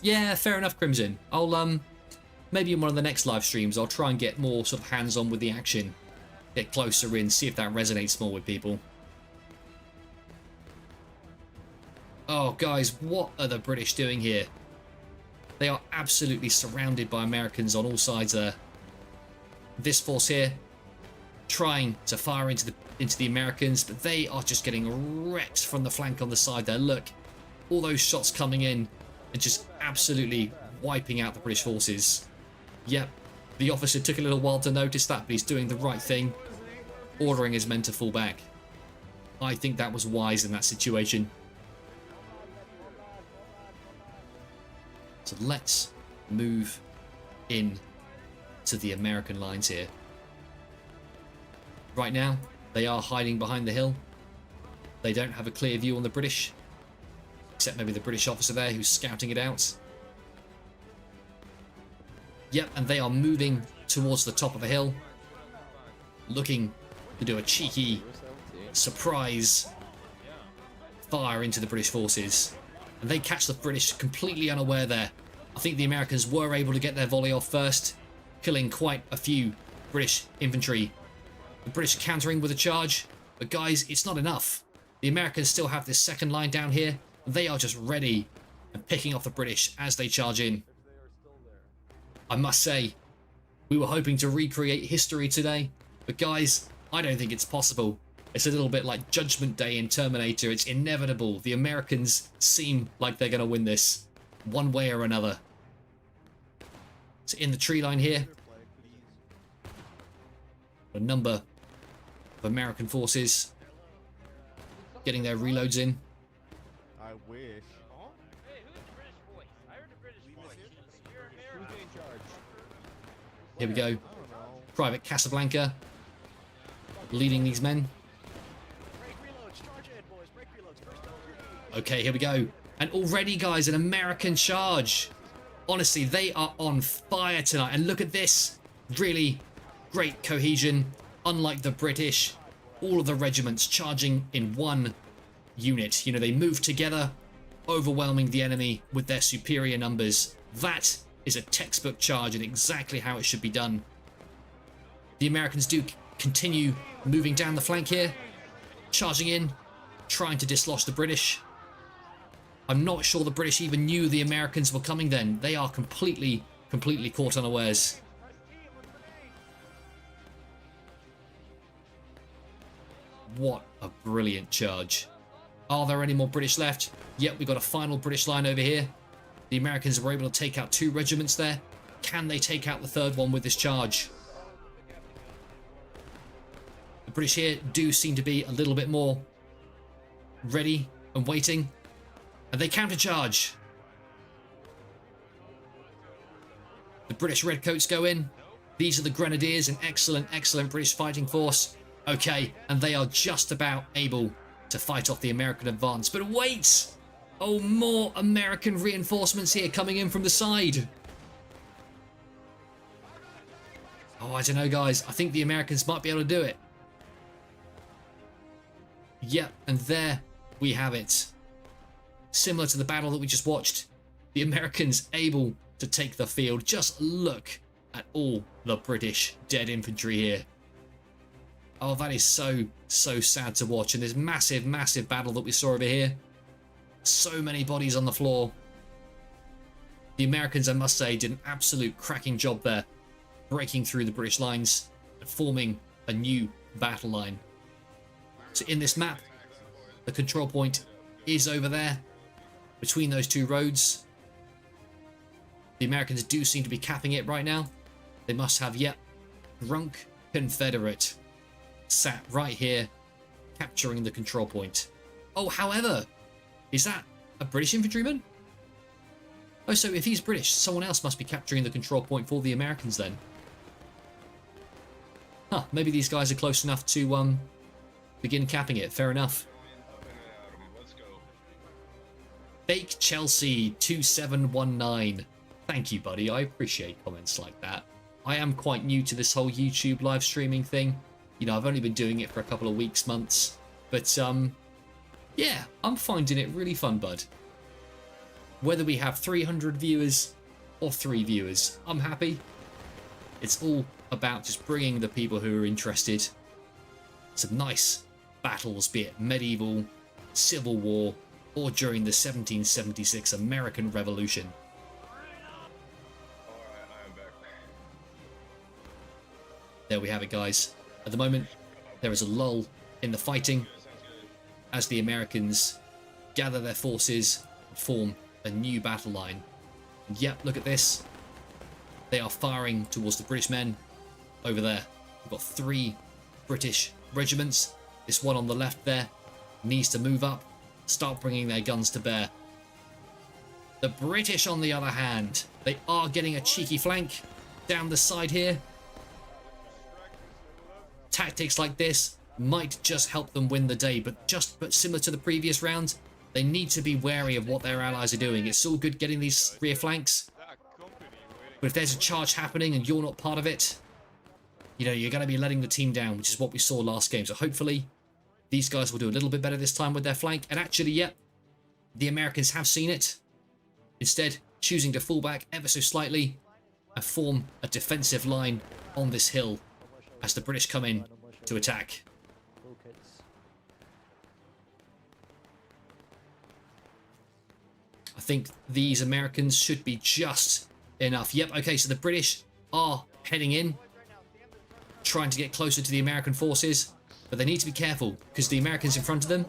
Yeah, fair enough, Crimson. I'll maybe in one of the next live streams I'll try and get more sort of hands-on with the action. Get closer in, see if that resonates more with people. Oh guys, what are the British doing here? They are absolutely surrounded by Americans on all sides there. This force here trying to fire into the Americans, but they are just getting wrecked from the flank on the side there. Look, all those shots coming in and just absolutely wiping out the British forces. Yep, the officer took a little while to notice that, but he's doing the right thing, ordering his men to fall back. I think that was wise in that situation. So let's move in to the American lines here. Right now, they are hiding behind the hill. They don't have a clear view on the British, except maybe the British officer there who's scouting it out. Yep, and they are moving towards the top of a hill, looking to do a cheeky surprise fire into the British forces. And they catch the British completely unaware there. I think the Americans were able to get their volley off first, killing quite a few British infantry. The British countering with a charge, but guys, it's not enough. The Americans still have this second line down here, and they are just ready and picking off the British as they charge in. I must say, we were hoping to recreate history today, but guys, I don't think it's possible. It's a little bit like Judgment Day in Terminator. It's inevitable. The Americans seem like they're going to win this, one way or another. So in the tree line here, a number of American forces getting their reloads in. I wish. Hey, who's the British voice? I heard the British voice. You're American. Who's in charge? Here we go. I don't know. Private Casablanca leading these men. Break reloads. Charge ahead, boys. Break reloads. First down. Okay, here we go. And already, guys, an American charge. Honestly, they are on fire tonight. And look at this. Really great cohesion. Unlike the British, all of the regiments charging in one unit. You know, they move together, overwhelming the enemy with their superior numbers. That is a textbook charge and exactly how it should be done. The Americans do continue moving down the flank here, charging in, trying to dislodge the British. I'm not sure the British even knew the Americans were coming then. They are completely caught unawares. What a brilliant charge. Are there any more British left? Yep, we've got a final British line over here. The Americans were able to take out 2 regiments there. Can they take out the 3rd one with this charge? The British here do seem to be a little bit more ready and waiting. And they countercharge. The British redcoats go in. These are the Grenadiers, an excellent, excellent British fighting force. Okay, and they are just about able to fight off the American advance. But wait! Oh, more American reinforcements here coming in from the side. Oh, I don't know, guys. I think the Americans might be able to do it. Yep, and there we have it. Similar to the battle that we just watched, the Americans able to take the field. Just look at all the British dead infantry here. Oh, that is so, so sad to watch. And this massive, massive battle that we saw over here. So many bodies on the floor. The Americans, I must say, did an absolute cracking job there, breaking through the British lines and forming a new battle line. So in this map, the control point is over there, between those 2 roads. The Americans do seem to be capping it right now. They must have, yet drunk Confederate sat right here, capturing the control point. Oh, however, is that a British infantryman? Oh, so if he's British, someone else must be capturing the control point for the Americans then. Huh, maybe these guys are close enough to begin capping it. Fair enough. Fake Chelsea 2719. Thank you, buddy. I appreciate comments like that. I am quite new to this whole YouTube live streaming thing. You know, I've only been doing it for a couple of weeks, months. But, yeah, I'm finding it really fun, bud. Whether we have 300 viewers or 3 viewers, I'm happy. It's all about just bringing the people who are interested. Some nice battles, be it medieval, Civil War, or during the 1776 American Revolution. There we have it, guys. At the moment, there is a lull in the fighting as the Americans gather their forces and form a new battle line. And yep, look at this. They are firing towards the British men over there. We've got 3 British regiments. This one on the left there needs to move up, start bringing their guns to bear. The British, on the other hand, they are getting a cheeky flank down the side here. Tactics like this might just help them win the day, but similar to the previous round, they need to be wary of what their allies are doing. It's all good getting these rear flanks, but if there's a charge happening and you're not part of it, you know, you're going to be letting the team down, which is what we saw last game. So hopefully these guys will do a little bit better this time with their flank. And actually, yep, the Americans have seen it. Instead, choosing to fall back ever so slightly and form a defensive line on this hill as the British come in to attack. I think these Americans should be just enough. Yep, okay, so the British are heading in, trying to get closer to the American forces, but they need to be careful because the Americans in front of them,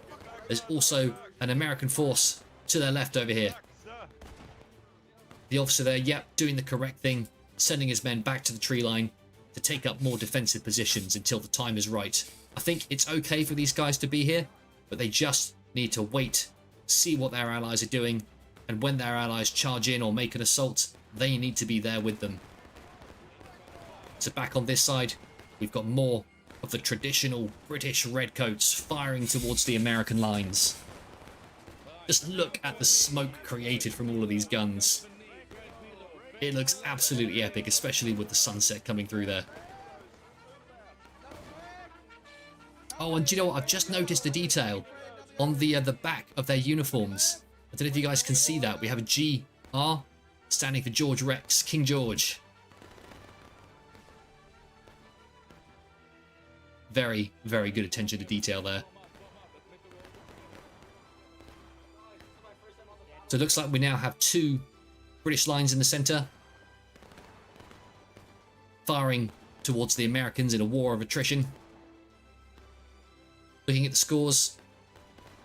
there's also an American force to their left over here. The officer there, yep, doing the correct thing, sending his men back to the tree line to take up more defensive positions until the time is right. I think it's okay for these guys to be here, but they just need to wait, see what their allies are doing, and when their allies charge in or make an assault, they need to be there with them. So back on this side, we've got more of the traditional British redcoats firing towards the American lines. Just look at the smoke created from all of these guns. It looks absolutely epic, especially with the sunset coming through there. Oh, and do you know what? I've just noticed a detail on the back of their uniforms. I don't know if you guys can see that. We have a GR standing for George Rex, King George. Very, very good attention to detail there. So it looks like we now have 2 British lines in the centre, firing towards the Americans in a war of attrition. Looking at the scores,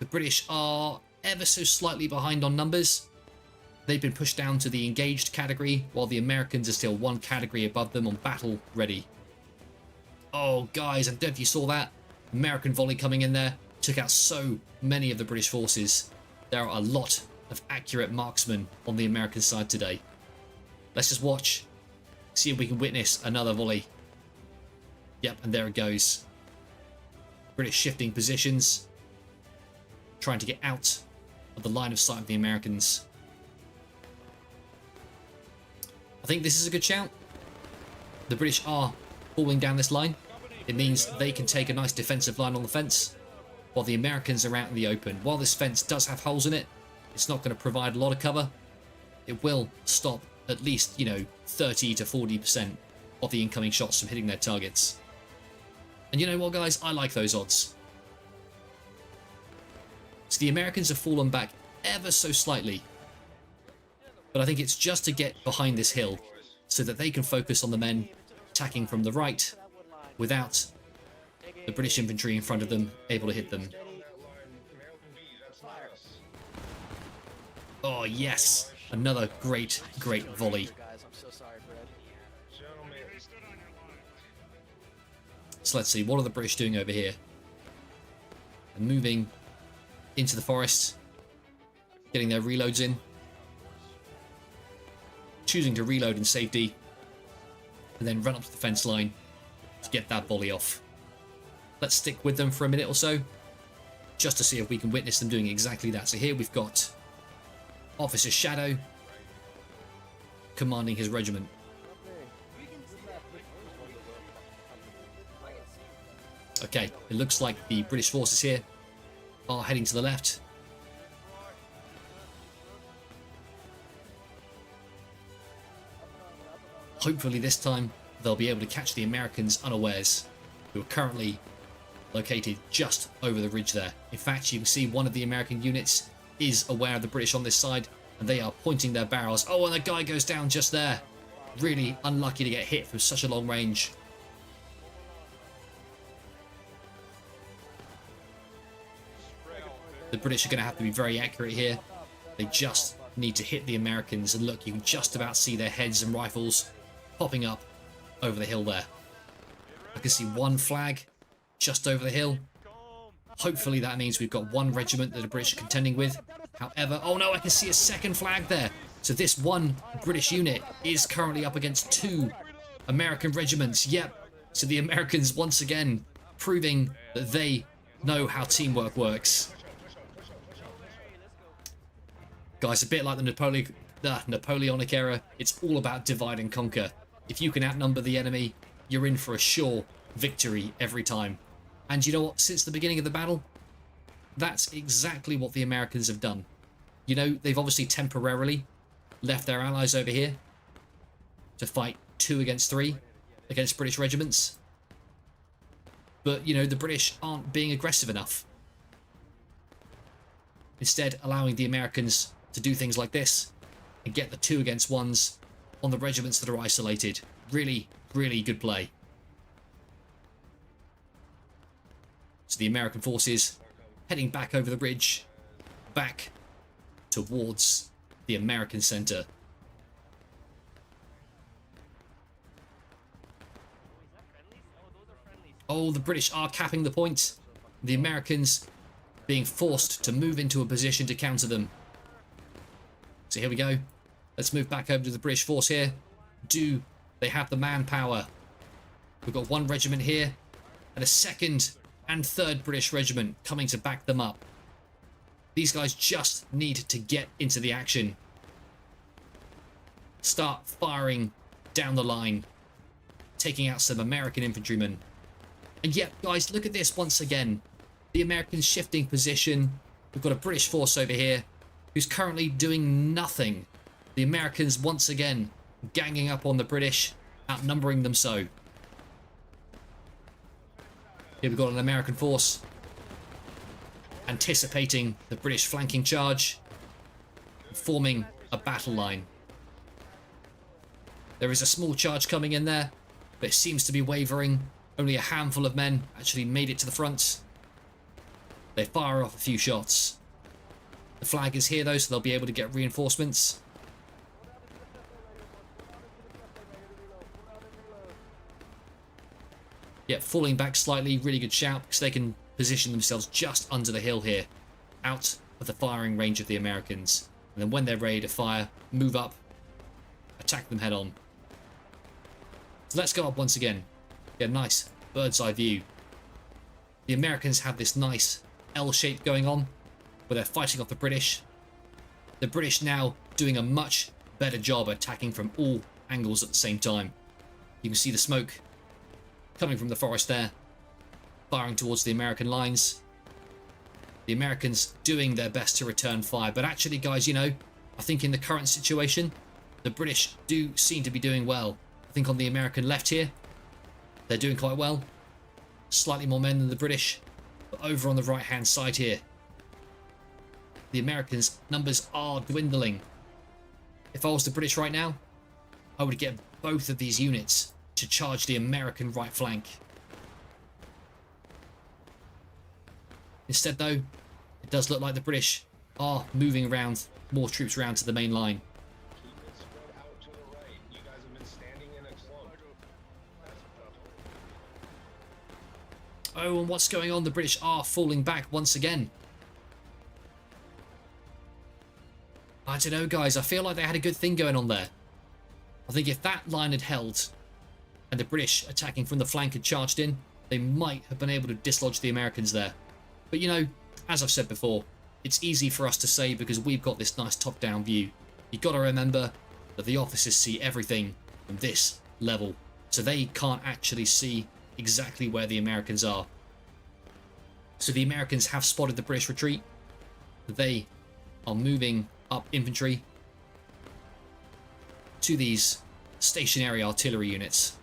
the British are ever so slightly behind on numbers. They've been pushed down to the engaged category, while the Americans are still one category above them on battle ready. Oh, guys, I don't know if you saw that. American volley coming in there. Took out so many of the British forces. There are a lot of accurate marksmen on the American side today. Let's just watch. See if we can witness another volley. Yep, and there it goes. British shifting positions. Trying to get out of the line of sight of the Americans. I think this is a good shout. The British are pulling down this line. It means they can take a nice defensive line on the fence, while the Americans are out in the open. While this fence does have holes in it, it's not going to provide a lot of cover. It will stop at least, 30 to 40% of the incoming shots from hitting their targets. And you know what, guys? I like those odds. So the Americans have fallen back ever so slightly. But I think it's just to get behind this hill so that they can focus on the men attacking from the right without the British infantry in front of them able to hit them. Oh, yes. Another great volley. So let's see, what are the British doing over here? They're moving into the forest, getting their reloads in, choosing to reload in safety, and then run up to the fence line to get that volley off. Let's stick with them for a minute or so, just to see if we can witness them doing exactly that. So here we've got Officer Shadow commanding his regiment. Okay, it looks like the British forces here are heading to the left. Hopefully this time they'll be able to catch the Americans unawares, who are currently located just over the ridge there. In fact, you can see one of the American units is aware of the British on this side, and they are pointing their barrels. Oh, and the guy goes down just there. Really unlucky to get hit from such a long range. The British are going to have to be very accurate here. They just need to hit the Americans, and look, you can just about see their heads and rifles popping up over the hill there. I can see one flag just over the hill. Hopefully that means we've got one regiment that the British are contending with. However, oh no, I can see a second flag there. So this one British unit is currently up against two American regiments. Yep. So the Americans once again proving that they know how teamwork works. Guys, a bit like the Napoleonic era, it's all about divide and conquer. If you can outnumber the enemy, you're in for a sure victory every time. And you know what? Since the beginning of the battle, that's exactly what the Americans have done. You know, they've obviously temporarily left their allies over here to fight 2 against 3 against British regiments. But, the British aren't being aggressive enough. Instead, allowing the Americans to do things like this and get the 2 against 1s on the regiments that are isolated. Really, really good play. So the American forces heading back over the ridge, back towards the American center. Oh, the British are capping the point. The Americans being forced to move into a position to counter them. So here we go. Let's move back over to the British force here. Do they have the manpower? We've got one regiment here and a second and third British regiment coming to back them up. These guys just need to get into the action. Start firing down the line, taking out some American infantrymen. And yet, guys, look at this once again. The Americans shifting position. We've got a British force over here who's currently doing nothing. The Americans once again ganging up on the British, outnumbering them so. Here we've got an American force anticipating the British flanking charge, forming a battle line. There is a small charge coming in there, but it seems to be wavering. Only a handful of men actually made it to the front. They fire off a few shots. The flag is here though, so they'll be able to get reinforcements. Yep, falling back slightly, really good shout, because they can position themselves just under the hill here, out of the firing range of the Americans. And then when they're ready to fire, move up, attack them head on. So let's go up once again. Get a nice bird's eye view. The Americans have this nice L shape going on, where they're fighting off the British. The British now doing a much better job attacking from all angles at the same time. You can see the smoke coming from the forest there, firing towards the American lines. The Americans doing their best to return fire. But actually, guys, you know, I think in the current situation, the British do seem to be doing well. I think on the American left here, they're doing quite well. Slightly more men than the British. But over on the right-hand side here, the Americans' numbers are dwindling. If I was the British right now, I would get both of these units to charge the American right flank. Instead though, it does look like the British are moving around, more troops around to the main line. Keep it spread out to the right. You guys have been standing in a clump. Oh, and what's going on? The British are falling back once again. I don't know, guys. I feel like they had a good thing going on there. I think if that line had held and the British attacking from the flank had charged in, they might have been able to dislodge the Americans there. But you know, as I've said before, it's easy for us to say because we've got this nice top-down view. You've got to remember that the officers see everything from this level, so they can't actually see exactly where the Americans are. So the Americans have spotted the British retreat. They are moving up infantry to these stationary artillery units.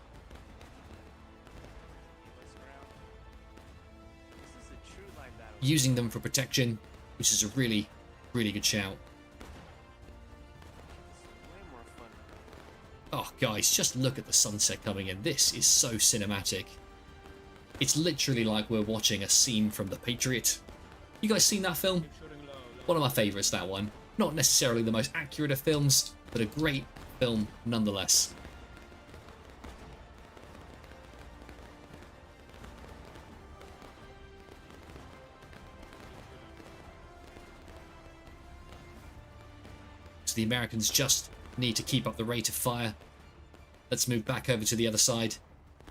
Using them for protection, which is a really, really good shout. Oh, guys, just look at the sunset coming in. This is so cinematic. It's literally like we're watching a scene from The Patriot. You guys seen that film? One of my favourites, that one. Not necessarily the most accurate of films, but a great film nonetheless. So the Americans just need to keep up the rate of fire. Let's move back over to the other side.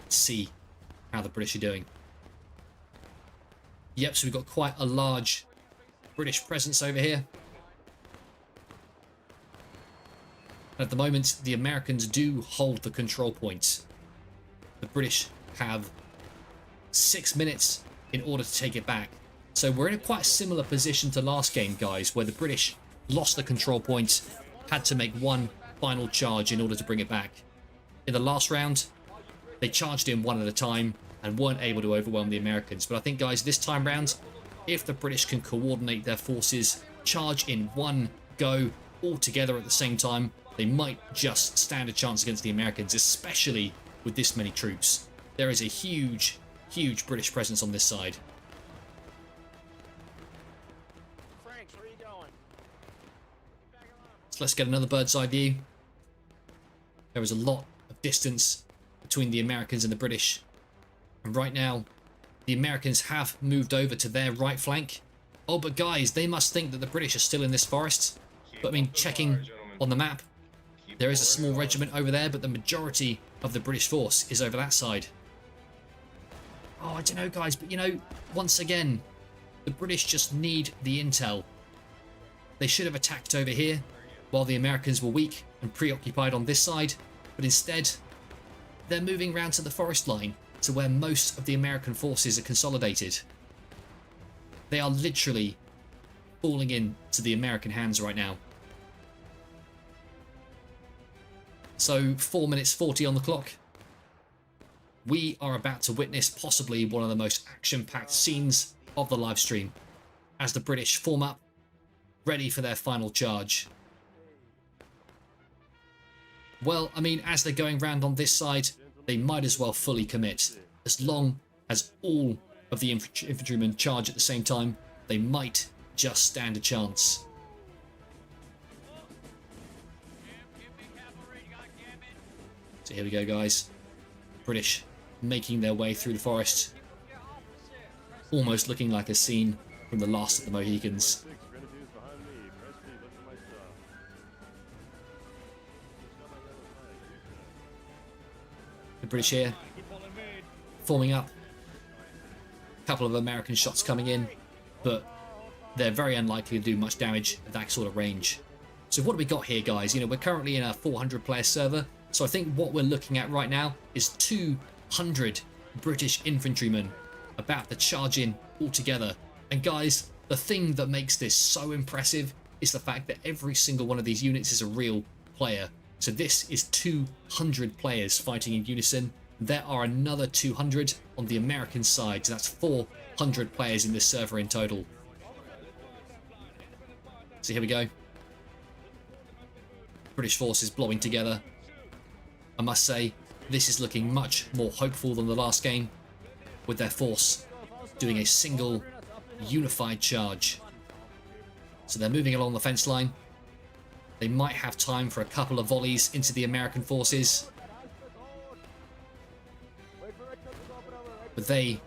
See how the British are doing. Yep, so we've got quite a large British presence over here. At the moment, the Americans do hold the control point. The British have 6 minutes in order to take it back. So we're in a quite similar position to last game, guys, where the British lost the control point, had to make one final charge in order to bring it back. In the last round, they charged in one at a time and weren't able to overwhelm the Americans. But I think, guys, this time round, if the British can coordinate their forces, charge in one go all together at the same time, they might just stand a chance against the Americans, especially with this many troops. There is a huge, huge British presence on this side. Franks, where are you going? So let's get another bird's eye view. There is a lot of distance between the Americans and the British. And right now, the Americans have moved over to their right flank. Oh, but guys, they must think that the British are still in this forest. But I mean, checking on the map, there is a small regiment over there, but the majority of the British force is over that side. Oh, I don't know, guys, but you know, once again, the British just need the intel. They should have attacked over here while the Americans were weak and preoccupied on this side, but instead, they're moving round to the forest line to where most of the American forces are consolidated. They are literally falling into the American hands right now. So 4 minutes 40 on the clock. We are about to witness possibly one of the most action-packed scenes of the live stream as the British form up, ready for their final charge. Well, I mean, as they're going round on this side, they might as well fully commit. As long as all of the infantrymen charge at the same time, they might just stand a chance. So here we go, guys. British making their way through the forest. Almost looking like a scene from the Last of the Mohicans. The British here, forming up. A couple of American shots coming in, but they're very unlikely to do much damage at that sort of range. So what do we got here, guys? You know, we're currently in a 400-player server, so I think what we're looking at right now is 200 British infantrymen about to charge in all together. And guys, the thing that makes this so impressive is the fact that every single one of these units is a real player. So this is 200 players fighting in unison. There are another 200 on the American side, so that's 400 players in this server in total. So here we go. British forces blowing together. I must say, this is looking much more hopeful than the last game, with their force doing a single unified charge. So they're moving along the fence line. They might have time for a couple of volleys into the American forces, but they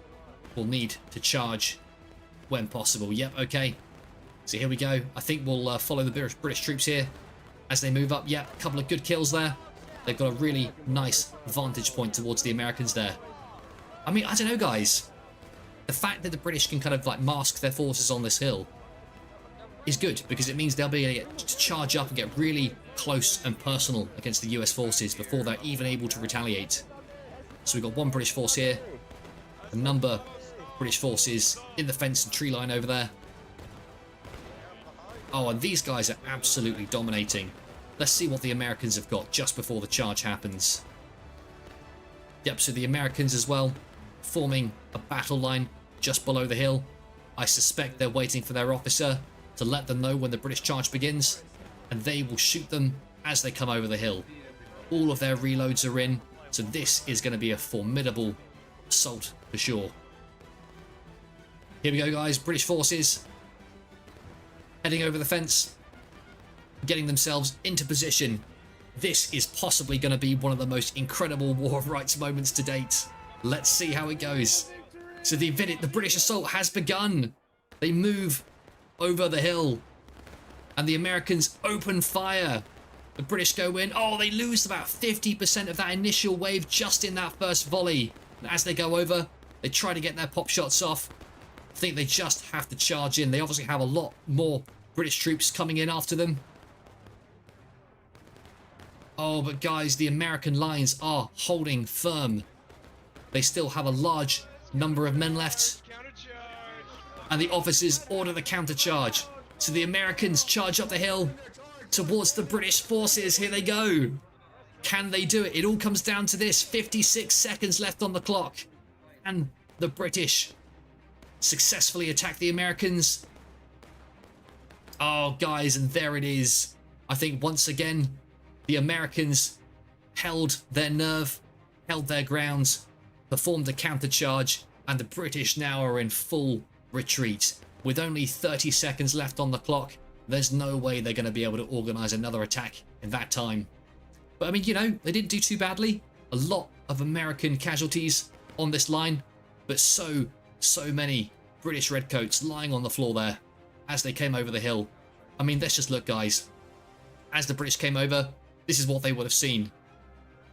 will need to charge when possible. Yep, okay. So here we go. I think we'll follow the British troops here as they move up. Yep, a couple of good kills there. They've got a really nice vantage point towards the Americans there. I mean, I don't know, guys. The fact that the British can kind of like mask their forces on this hill is good, because it means they'll be able to charge up and get really close and personal against the US forces before they're even able to retaliate. So we've got one British force here, a number of British forces in the fence and tree line over there. Oh, and these guys are absolutely dominating. Let's see what the Americans have got just before the charge happens. Yep, so the Americans as well, forming a battle line just below the hill. I suspect they're waiting for their officer to let them know when the British charge begins, and they will shoot them as they come over the hill. All of their reloads are in, so this is going to be a formidable assault for sure. Here we go, guys. British forces heading over the fence, getting themselves into position. This is possibly going to be one of the most incredible War of Rights moments to date. Let's see how it goes. So the British assault has begun. They move over the hill, and the Americans open fire. The British go in. Oh, they lose about 50% of that initial wave just in that first volley. And as they go over, they try to get their pop shots off. I think they just have to charge in. They obviously have a lot more British troops coming in after them. Oh, but guys, the American lines are holding firm. They still have a large number of men left. And the officers order the countercharge. So the Americans charge up the hill towards the British forces. Here they go. Can they do it? It all comes down to this. 56 seconds left on the clock. And the British successfully attack the Americans. Oh, guys, and there it is. I think once again, the Americans held their nerve, held their ground, performed a countercharge, and the British now are in full retreat. With only 30 seconds left on the clock, there's no way they're going to be able to organise another attack in that time. But I mean, you know, they didn't do too badly. A lot of American casualties on this line, but so many British redcoats lying on the floor there as they came over the hill. I mean, let's just look, guys. As the British came over, this is what they would have seen.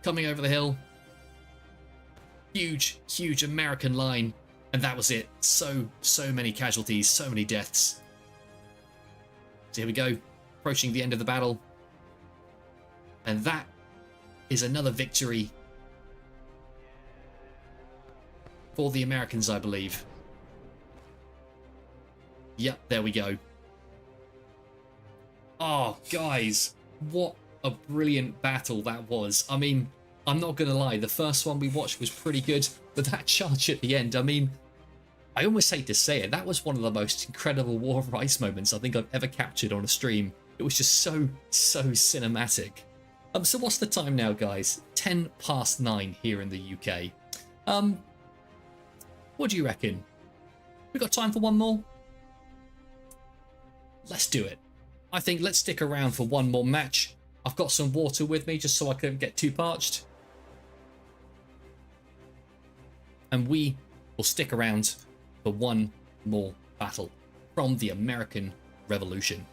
Coming over the hill. Huge American line. And that was it. So many casualties, so many deaths. So here we go. Approaching the end of the battle. And that is another victory for the Americans, I believe. Yep, there we go. Oh, guys, what a brilliant battle that was. I mean, I'm not going to lie, the first one we watched was pretty good, but that charge at the end, I mean, I almost hate to say it, that was one of the most incredible War of Rights moments I think I've ever captured on a stream. It was just so cinematic. So what's the time now, guys? 9:10 here in the UK. What do you reckon? We got time for one more? let's do it. I think let's stick around for one more match. I've got some water with me just so I don't get too parched. And we will stick around for one more battle from the American Revolution.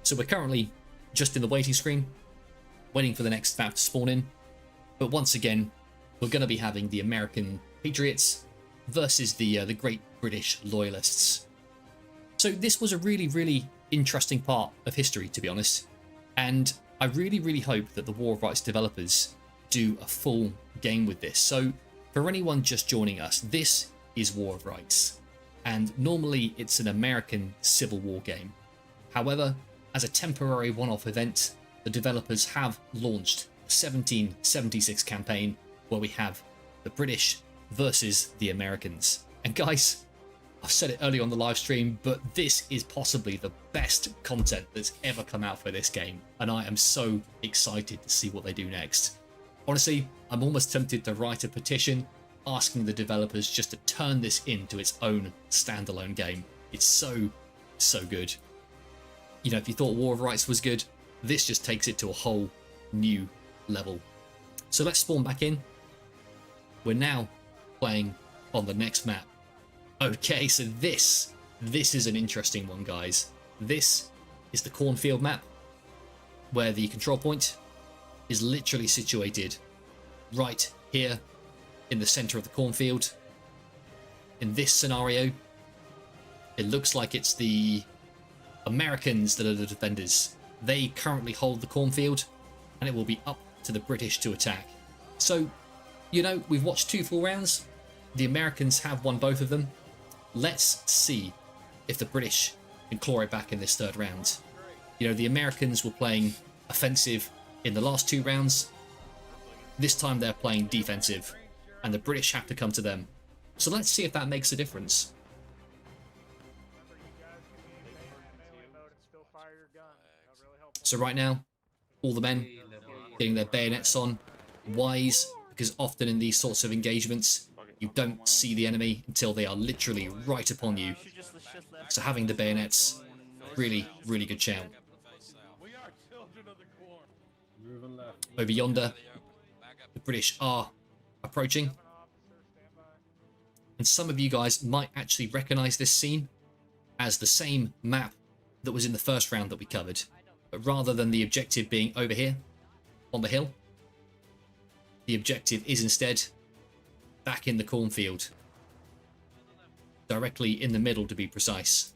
So we're currently just in the waiting screen, waiting for the next map to spawn in. But once again, we're going to be having the American Patriots versus the great British Loyalists. So this was a really interesting part of history, to be honest. And I really hope that the War of Rights developers do a full game with this. So for anyone just joining us, this is War of Rights. And normally it's an American Civil War game. However, as a temporary one-off event, the developers have launched the 1776 campaign where we have the British versus the Americans. And guys, I've said it earlier on the live stream, but this is possibly the best content that's ever come out for this game. And I am so excited to see what they do next. Honestly, I'm almost tempted to write a petition asking the developers just to turn this into its own standalone game. It's so good. You know, if you thought War of Rights was good, this just takes it to a whole new level. So let's spawn back in. We're now playing on the next map. Okay, so this is an interesting one, guys. This is the cornfield map, where the control point is literally situated right here in the center of the cornfield. In this scenario, it looks like it's the Americans that are the defenders. They currently hold the cornfield, and it will be up to the British to attack. So, you know, we've watched 2 full rounds. The Americans have won both of them. Let's see if the British can claw it back in this 3rd round. You know, the Americans were playing offensive in the last 2 rounds. This time they're playing defensive, and the British have to come to them. So let's see if that makes a difference. So right now, all the men getting their bayonets on. Wise, because often in these sorts of engagements, you don't see the enemy until they are literally right upon you. So having the bayonets, really good shout. Over yonder, the British are approaching. And some of you guys might actually recognize this scene as the same map that was in the 1st round that we covered. But rather than the objective being over here on the hill, the objective is instead back in the cornfield, directly in the middle to be precise.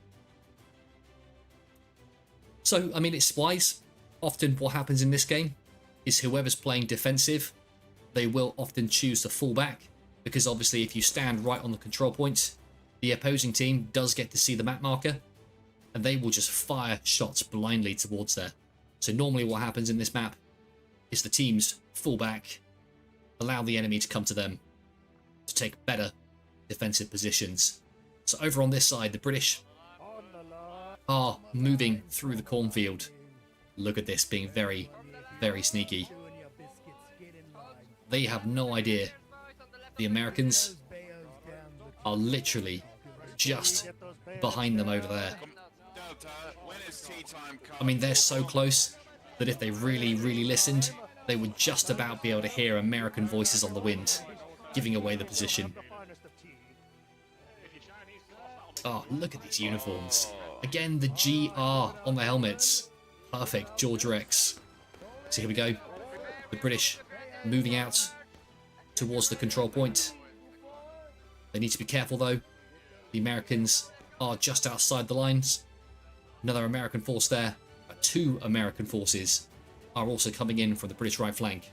So, I mean, it's wise. Often what happens in this game is whoever's playing defensive, they will often choose to fall back, because obviously if you stand right on the control point, the opposing team does get to see the map marker, and they will just fire shots blindly towards there. So normally what happens in this map is the teams fall back, allow the enemy to come to them to take better defensive positions. So over on this side, the British are moving through the cornfield. Look at this, being very sneaky. They have no idea. The Americans are literally just behind them over there. I mean, they're so close that if they really listened, they would just about be able to hear American voices on the wind, giving away the position. Oh, look at these uniforms. Again, the GR on the helmets. Perfect, George Rex. So here we go. The British moving out towards the control point. They need to be careful though. The Americans are just outside the lines. Another American force there. 2 American forces are also coming in from the British right flank.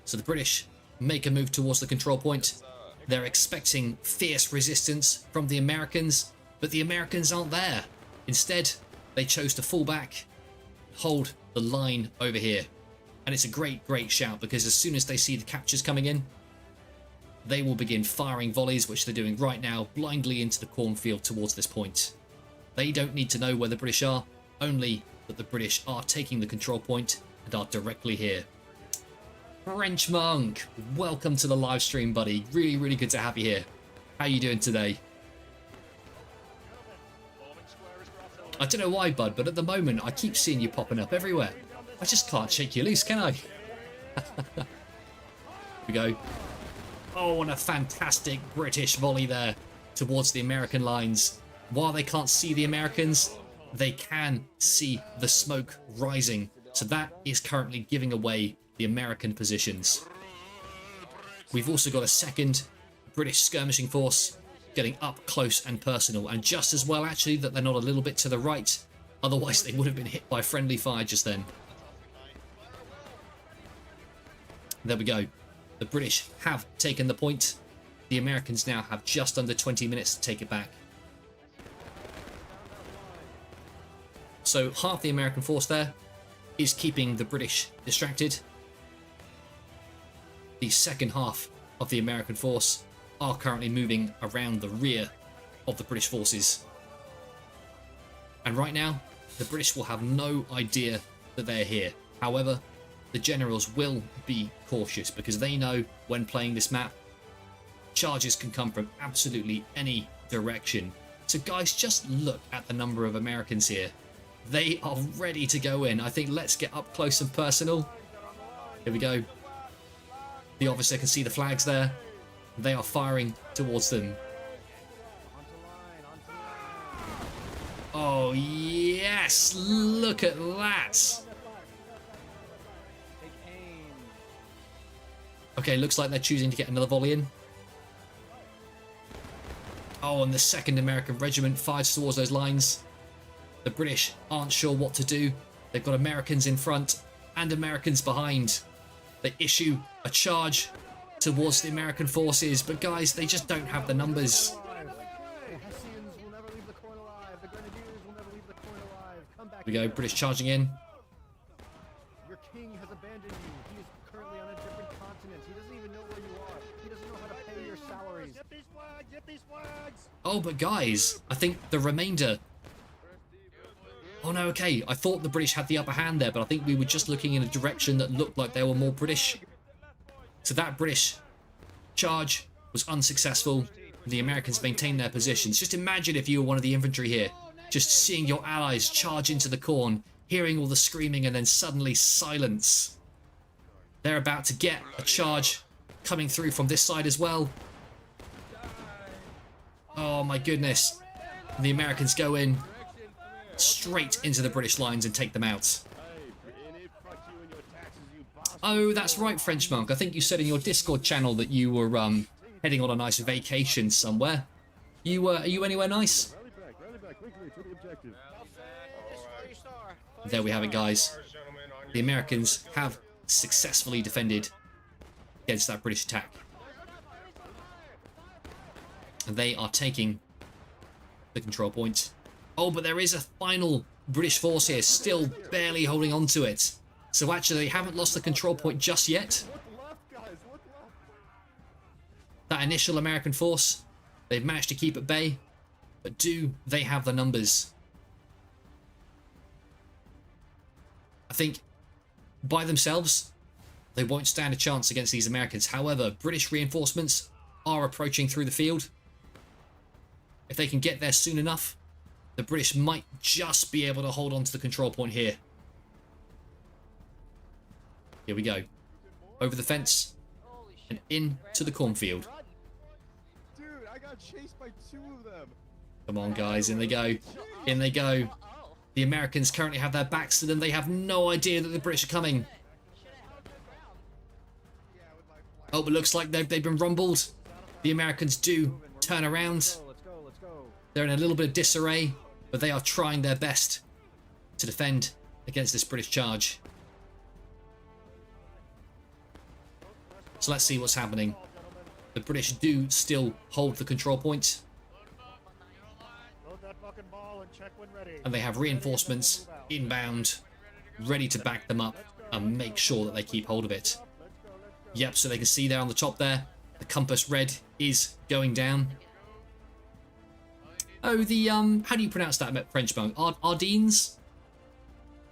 So the British make a move towards the control point. They're expecting fierce resistance from the Americans, but the Americans aren't there. Instead, they chose to fall back, hold the line over here. And it's a great shout, because as soon as they see the captures coming in, they will begin firing volleys, which they're doing right now, blindly into the cornfield towards this point. They don't need to know where the British are, only that the British are taking the control point and are directly here. French Monk, welcome to the live stream, buddy. Really good to have you here. How you doing today? I don't know why, bud, but at the moment I keep seeing you popping up everywhere. I just can't shake you loose, can I? Here we go. Oh, and a fantastic British volley there towards the American lines. While they can't see the Americans, they can see the smoke rising. So that is currently giving away the American positions. We've also got a second British skirmishing force getting up close and personal, and just as well actually that they're not a little bit to the right, otherwise they would have been hit by friendly fire just then. There we go. The British have taken the point. The Americans now have just under 20 minutes to take it back. So half the American force there is keeping the British distracted. The second half of the American force are currently moving around the rear of the British forces. And right now, the British will have no idea that they're here. However, the generals will be cautious because they know when playing this map, charges can come from absolutely any direction. So guys, just look at the number of Americans here. They are ready to go in. I think let's get up close and personal. Here we go. The officer can see the flags there. They are firing towards them. Oh yes, look at that. Okay, looks like they're choosing to get another volley in. Oh, and the 2nd American Regiment fires towards those lines. The British aren't sure what to do. They've got Americans in front and Americans behind. They issue a charge towards the American forces, but guys, they just don't have the numbers. We go, British charging in. Your king has abandoned you. He is currently on a different continent. He doesn't even know where you are. He doesn't know how to pay your salaries. Get these flags! Get these flags! Oh, but guys, I think the remainder... Oh no, okay, I thought the British had the upper hand there, but I think we were just looking in a direction that looked like they were more British. So that British charge was unsuccessful. The Americans maintained their positions. Just imagine if you were one of the infantry here, just seeing your allies charge into the corn, hearing all the screaming, and then suddenly silence. They're about to get a charge coming through from this side as well. Oh my goodness. The Americans go in straight into the British lines and take them out. Oh, that's right, French monk. I think you said in your Discord channel that you were heading on a nice vacation somewhere. Are you anywhere nice? There we have it, guys. The Americans have successfully defended against that British attack. And they are taking the control point. Oh, but there is a final British force here, still barely holding on to it. So actually, they haven't lost the control point just yet. That initial American force, they've managed to keep at bay. But do they have the numbers? I think by themselves, they won't stand a chance against these Americans. However, British reinforcements are approaching through the field. If they can get there soon enough, the British might just be able to hold on to the control point here. Here we go. Over the fence and into the cornfield. Dude, I got chased by 2 of them. Come on, guys. In they go. In they go. The Americans currently have their backs to them. They have no idea that the British are coming. Oh, but looks like they've been rumbled. The Americans do turn around. They're in a little bit of disarray, but they are trying their best to defend against this British charge. So let's see what's happening. The British do still hold the control point. And they have reinforcements inbound, ready to back them up and make sure that they keep hold of it. Yep, so they can see there on the top there, the compass red is going down. Oh, the, how do you pronounce that, French monk? Ardennes?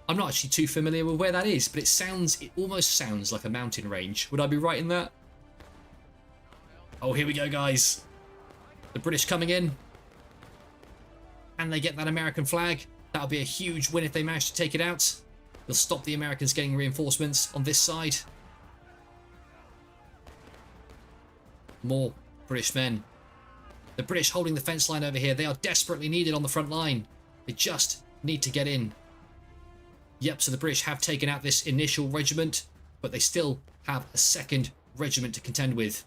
I'm not actually too familiar with where that is, but it almost sounds like a mountain range. Would I be right in that? Oh, here we go, guys. The British coming in. And they get that American flag. That would be a huge win if they manage to take it out. They'll stop the Americans getting reinforcements on this side. More British men. The British holding the fence line over here. They are desperately needed on the front line. They just need to get in. Yep, so the British have taken out this initial regiment, but they still have a second regiment to contend with.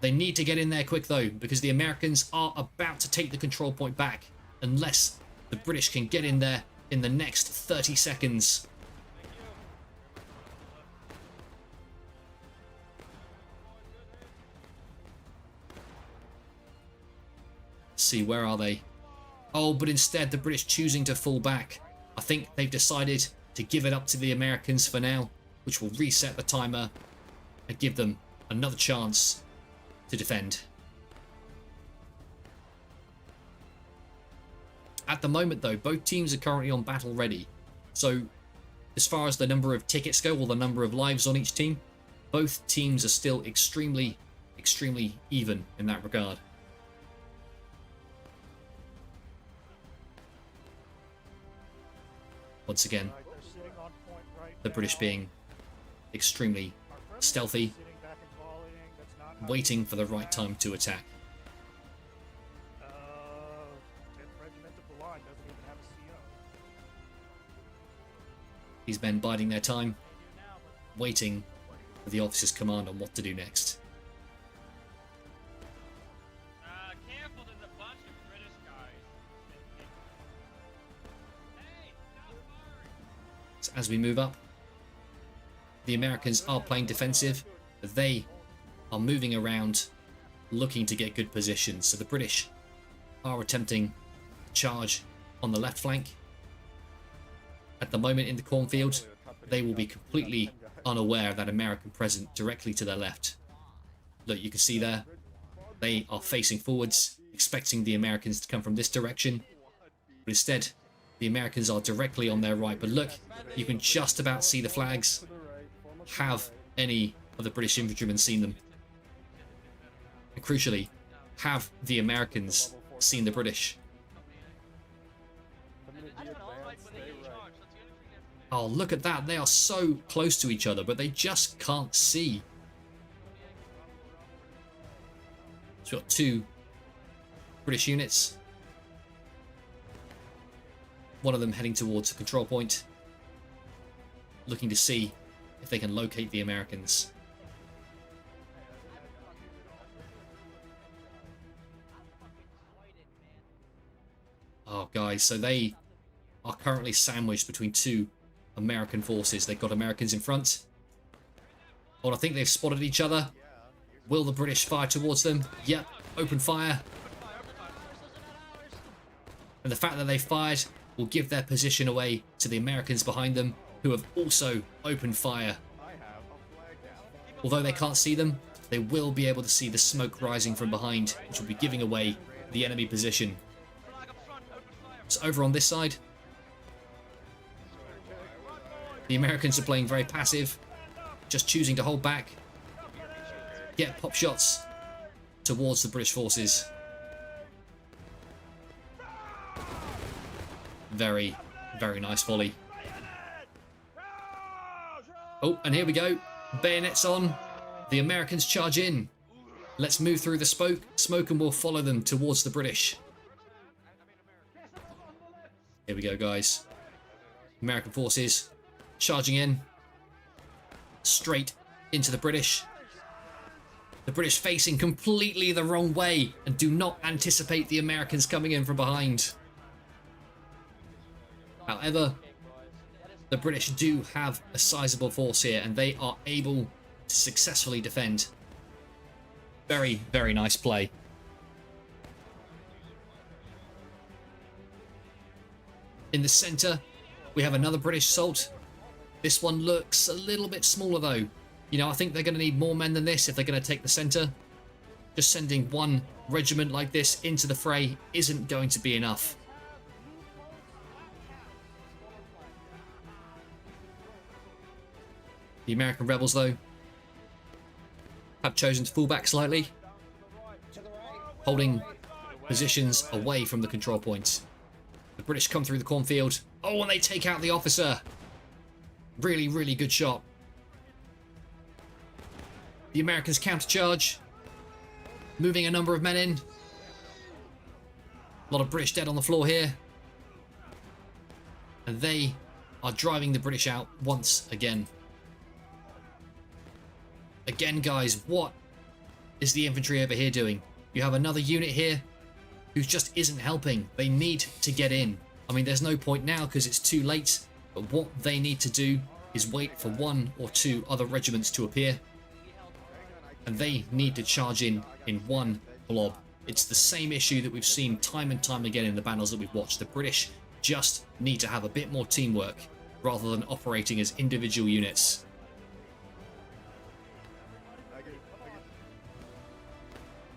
They need to get in there quick though, because the Americans are about to take the control point back, unless the British can get in there in the next 30 seconds. See, where are they? Oh, but instead the British choosing to fall back. I think they've decided to give it up to the Americans for now, which will reset the timer and give them another chance to defend. At the moment though, both teams are currently on battle ready. So as far as the number of tickets go, or the number of lives on each team, both teams are still extremely even in that regard. Once again, the British being extremely stealthy, waiting for the right time to attack. These men biding their time, waiting for the officer's command on what to do next. Careful, there's a bunch of British guys. Hey, stop firing! So as we move up, the Americans are playing defensive, but they are moving around, looking to get good positions. So the British are attempting to charge on the left flank. At the moment in the cornfield, they will be completely unaware of that American presence directly to their left. Look, you can see there, they are facing forwards, expecting the Americans to come from this direction. But instead, the Americans are directly on their right. But look, you can just about see the flags. Have any of the British infantrymen seen them? And crucially, have the Americans seen the British? Oh, look at that. They are so close to each other, but they just can't see. So we've got two British units. One of them heading towards the control point, looking to see if they can locate the Americans. Oh, guys, so they are currently sandwiched between two American forces. They've got Americans in front. Oh, I think they've spotted each other. Will the British fire towards them? Yep, open fire. And the fact that they fired will give their position away to the Americans behind them, who have also opened fire. Although they can't see them, they will be able to see the smoke rising from behind, which will be giving away the enemy position. So over on this side, the Americans are playing very passive, just choosing to hold back, get pop shots towards the British forces. Very, very nice volley. Oh, and here we go. Bayonets on. The Americans charge in. Let's move through the smoke and we'll follow them towards the British. Here we go, guys. American forces charging in. Straight into the British. The British facing completely the wrong way and do not anticipate the Americans coming in from behind. However, the British do have a sizable force here and they are able to successfully defend. Very, very nice play. In the centre, we have another British assault. This one looks a little bit smaller though. You know, I think they're going to need more men than this if they're going to take the centre. Just sending one regiment like this into the fray isn't going to be enough. The American rebels, though, have chosen to fall back slightly, holding positions away from the control points. The British come through the cornfield. Oh, and they take out the officer. Really, really good shot. The Americans countercharge. Moving a number of men in. A lot of British dead on the floor here. And they are driving the British out once again. Again, guys, what is the infantry over here doing? You have another unit here who just isn't helping. They need to get in. I mean, there's no point now because it's too late. But what they need to do is wait for 1 or 2 other regiments to appear. And they need to charge in one blob. It's the same issue that we've seen time and time again in the battles that we've watched. The British just need to have a bit more teamwork rather than operating as individual units.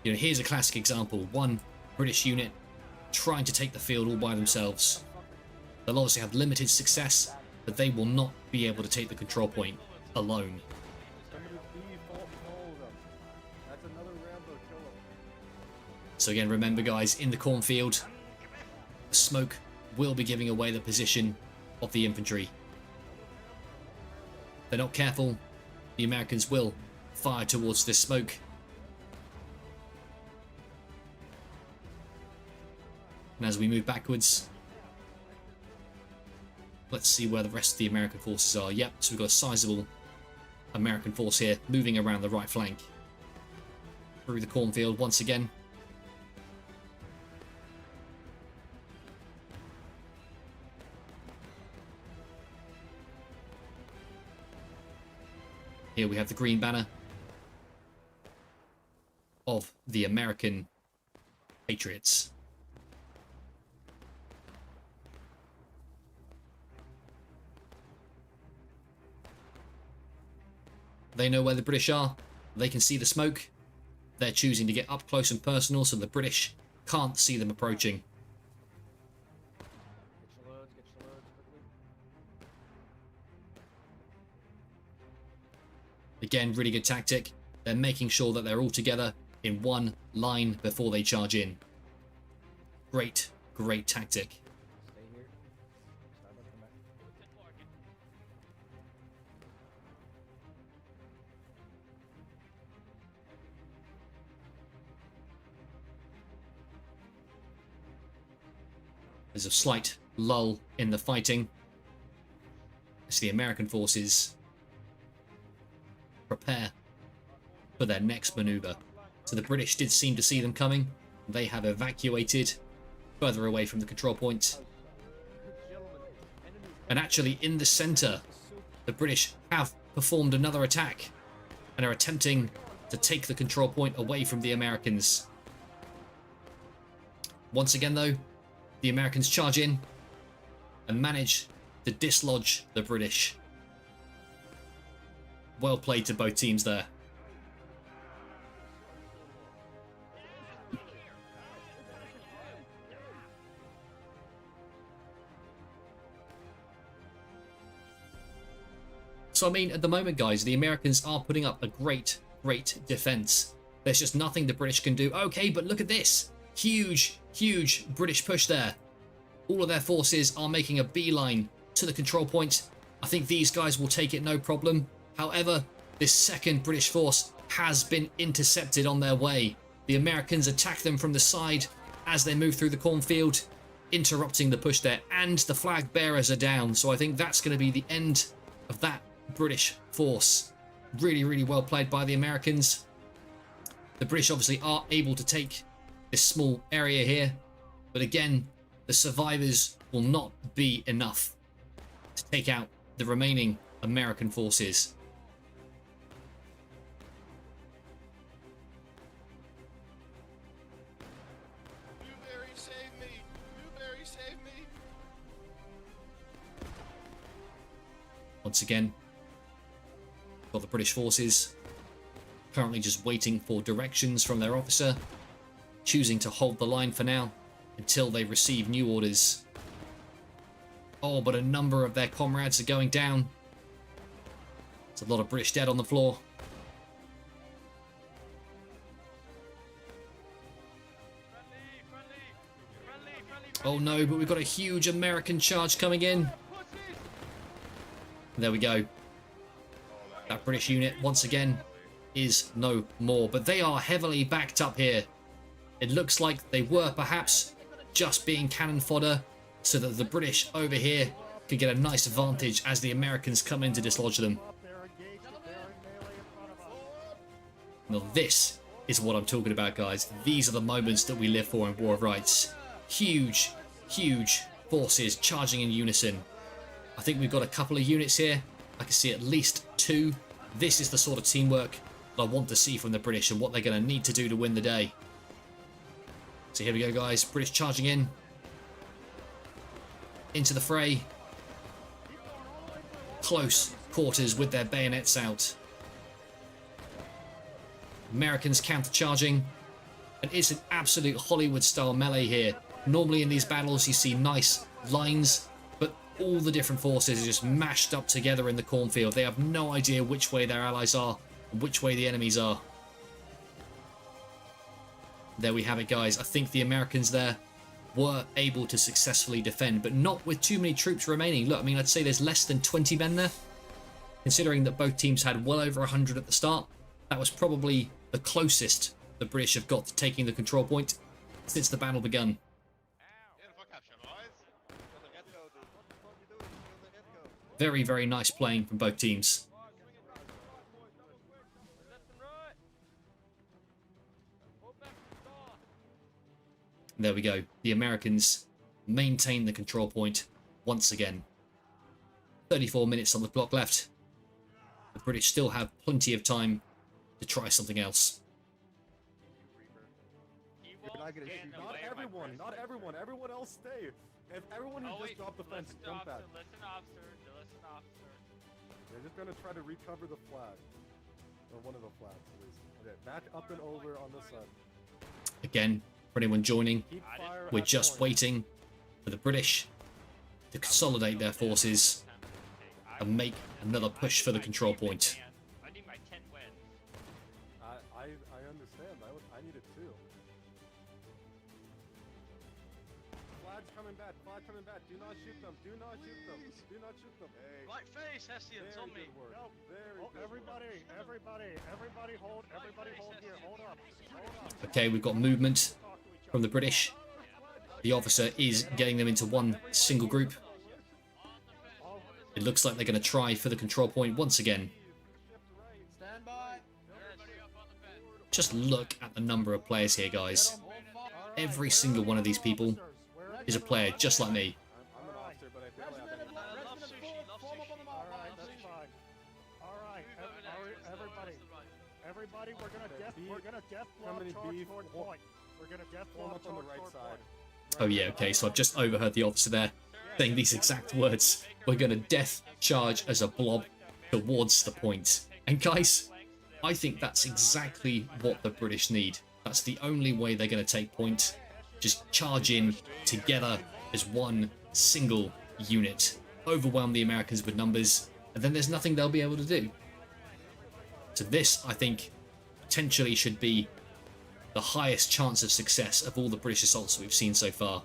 You know, here's a classic example. One British unit trying to take the field all by themselves. They'll obviously have limited success, but they will not be able to take the control point alone. So again, remember guys, in the cornfield, the smoke will be giving away the position of the infantry. If they're not careful, the Americans will fire towards this smoke. And as we move backwards, let's see where the rest of the American forces are. Yep, so we've got a sizable American force here moving around the right flank. Through the cornfield once again. Here we have the green banner of the American Patriots. They know where the British are. They can see the smoke. They're choosing to get up close and personal so the British can't see them approaching. Again, really good tactic. They're making sure that they're all together in one line before they charge in. Great, great tactic. There's a slight lull in the fighting as the American forces prepare for their next maneuver. So the British did seem to see them coming. They have evacuated further away from the control point. And actually in the center, the British have performed another attack and are attempting to take the control point away from the Americans. Once again though, the Americans charge in and manage to dislodge the British. Well played to both teams there. So I mean, at the moment guys, the Americans are putting up a great defense. There's just nothing the British can do. Okay, but look at this. Huge British push there. All of their forces are making a beeline to the control point. I think these guys will take it no problem. However, this second British force has been intercepted on their way. The Americans attack them from the side as they move through the cornfield, interrupting the push there, and the flag bearers are down. So I think that's going to be the end of that British force. Really well played by the Americans. The British obviously are able to take this small area here, but again, the survivors will not be enough to take out the remaining American forces. Newberry, save me! Newberry, save me! Once again, got the British forces currently just waiting for directions from their officer, choosing to hold the line for now until they receive new orders. Oh, but a number of their comrades are going down. There's a lot of British dead on the floor. Oh no, but we've got a huge American charge coming in. There we go. That British unit, once again, is no more. But they are heavily backed up here. It looks like they were perhaps just being cannon fodder so that the British over here could get a nice advantage as the Americans come in to dislodge them. Now this is what I'm talking about, guys. These are the moments that we live for in War of Rights. Huge, huge forces charging in unison. I think we've got a couple of units here. I can see at least 2. This is the sort of teamwork that I want to see from the British and what they're going to need to do to win the day. So here we go, guys. British charging in. Into the fray. Close quarters with their bayonets out. Americans counter-charging. And it's an absolute Hollywood-style melee here. Normally in these battles you see nice lines, but all the different forces are just mashed up together in the cornfield. They have no idea which way their allies are and which way the enemies are. There we have it, guys. I think the Americans there were able to successfully defend, but not with too many troops remaining. Look, I mean, I'd say there's less than 20 men there. Considering that both teams had well over 100 at the start, that was probably the closest the British have got to taking the control point since the battle begun. Very, very nice playing from both teams. There we go. The Americans maintain the control point once again. 34 minutes on the clock left. The British still have plenty of time to try something else. Not everyone. Everyone else stay. If everyone who just dropped the fence, jump back. Listen, officer. They're just gonna try to recover the flag. Or one of the flags, at least. Okay, back up and over on this side. Again, for anyone joining, Keep fire we're at just point. waiting for the British to consolidate their forces and make another push for the control point. I need my 10 wins. I understand. I need it too. Flag's coming back. Do not shoot them. Do not shoot them. Hey. Right face, Hessian, it's on me. Good work. No, Very good everybody hold here, hold up. Okay, we've got movement from the British. The officer is getting them into one single group. It looks like they're going to try for the control point once again. Stand by. Just look at the number of players here, guys. Every single one of these people is a player just like me. I'm an officer, but I barely have any. Love sushi. Alright, that's fine. Alright, everybody, we're gonna death block charge toward point. We're gonna death Form block up on the charge right toward side. point. Oh yeah, okay, so I've just overheard the officer there saying these exact words. We're going to death charge as a blob towards the point. And guys, I think that's exactly what the British need. That's the only way they're going to take point. Just charge in together as one single unit. Overwhelm the Americans with numbers, and then there's nothing they'll be able to do. So this, I think, potentially should be the highest chance of success of all the British assaults we've seen so far.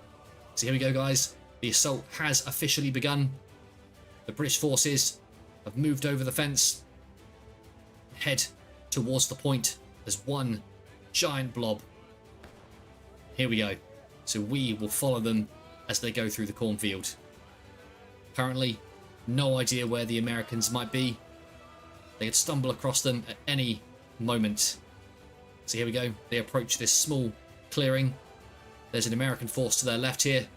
So here we go, guys. The assault has officially begun. The British forces have moved over the fence, head towards the point as one giant blob. Here we go. So we will follow them as they go through the cornfield. Currently, no idea where the Americans might be. They could stumble across them at any moment. So here we go. They approach this small clearing. There's an American force to their left here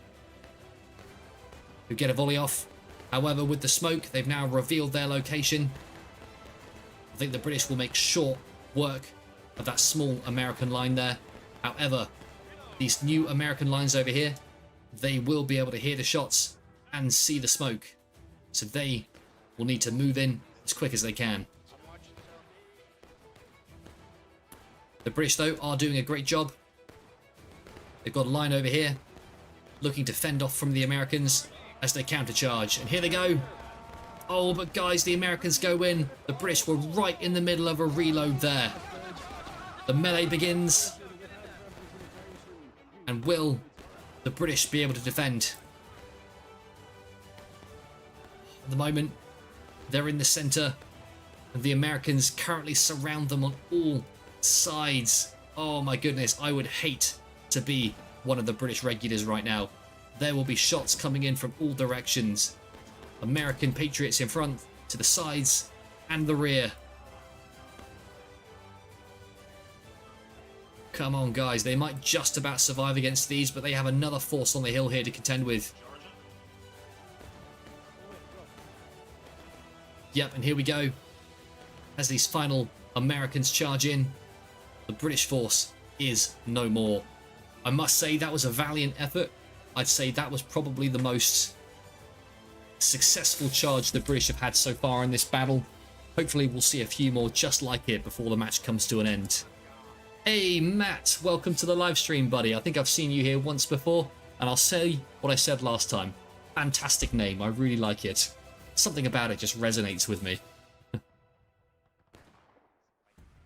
who get a volley off. However, with the smoke, they've now revealed their location. I think the British will make short work of that small American line there. However, these new American lines over here, they will be able to hear the shots and see the smoke. So they will need to move in as quick as they can. The British, though, are doing a great job. They've got a line over here, looking to fend off from the Americans as they counter-charge. And here they go. Oh, but guys, the Americans go in. The British were right in the middle of a reload there. The melee begins. And will the British be able to defend. At the moment, they're in the center, and the Americans currently surround them on all sides. Oh my goodness, I would hate to be one of the British regulars right now. There will be shots coming in from all directions. American Patriots in front, to the sides, and the rear. Come on, guys. They might just about survive against these, but they have another force on the hill here to contend with. Yep, and here we go. As these final Americans charge in, the British force is no more. I must say that was a valiant effort. I'd say that was probably the most successful charge the British have had so far in this battle. Hopefully we'll see a few more just like it before the match comes to an end. Hey Matt, welcome to the live stream, buddy. I think I've seen you here once before, and I'll say what I said last time. Fantastic name, I really like it. Something about it just resonates with me.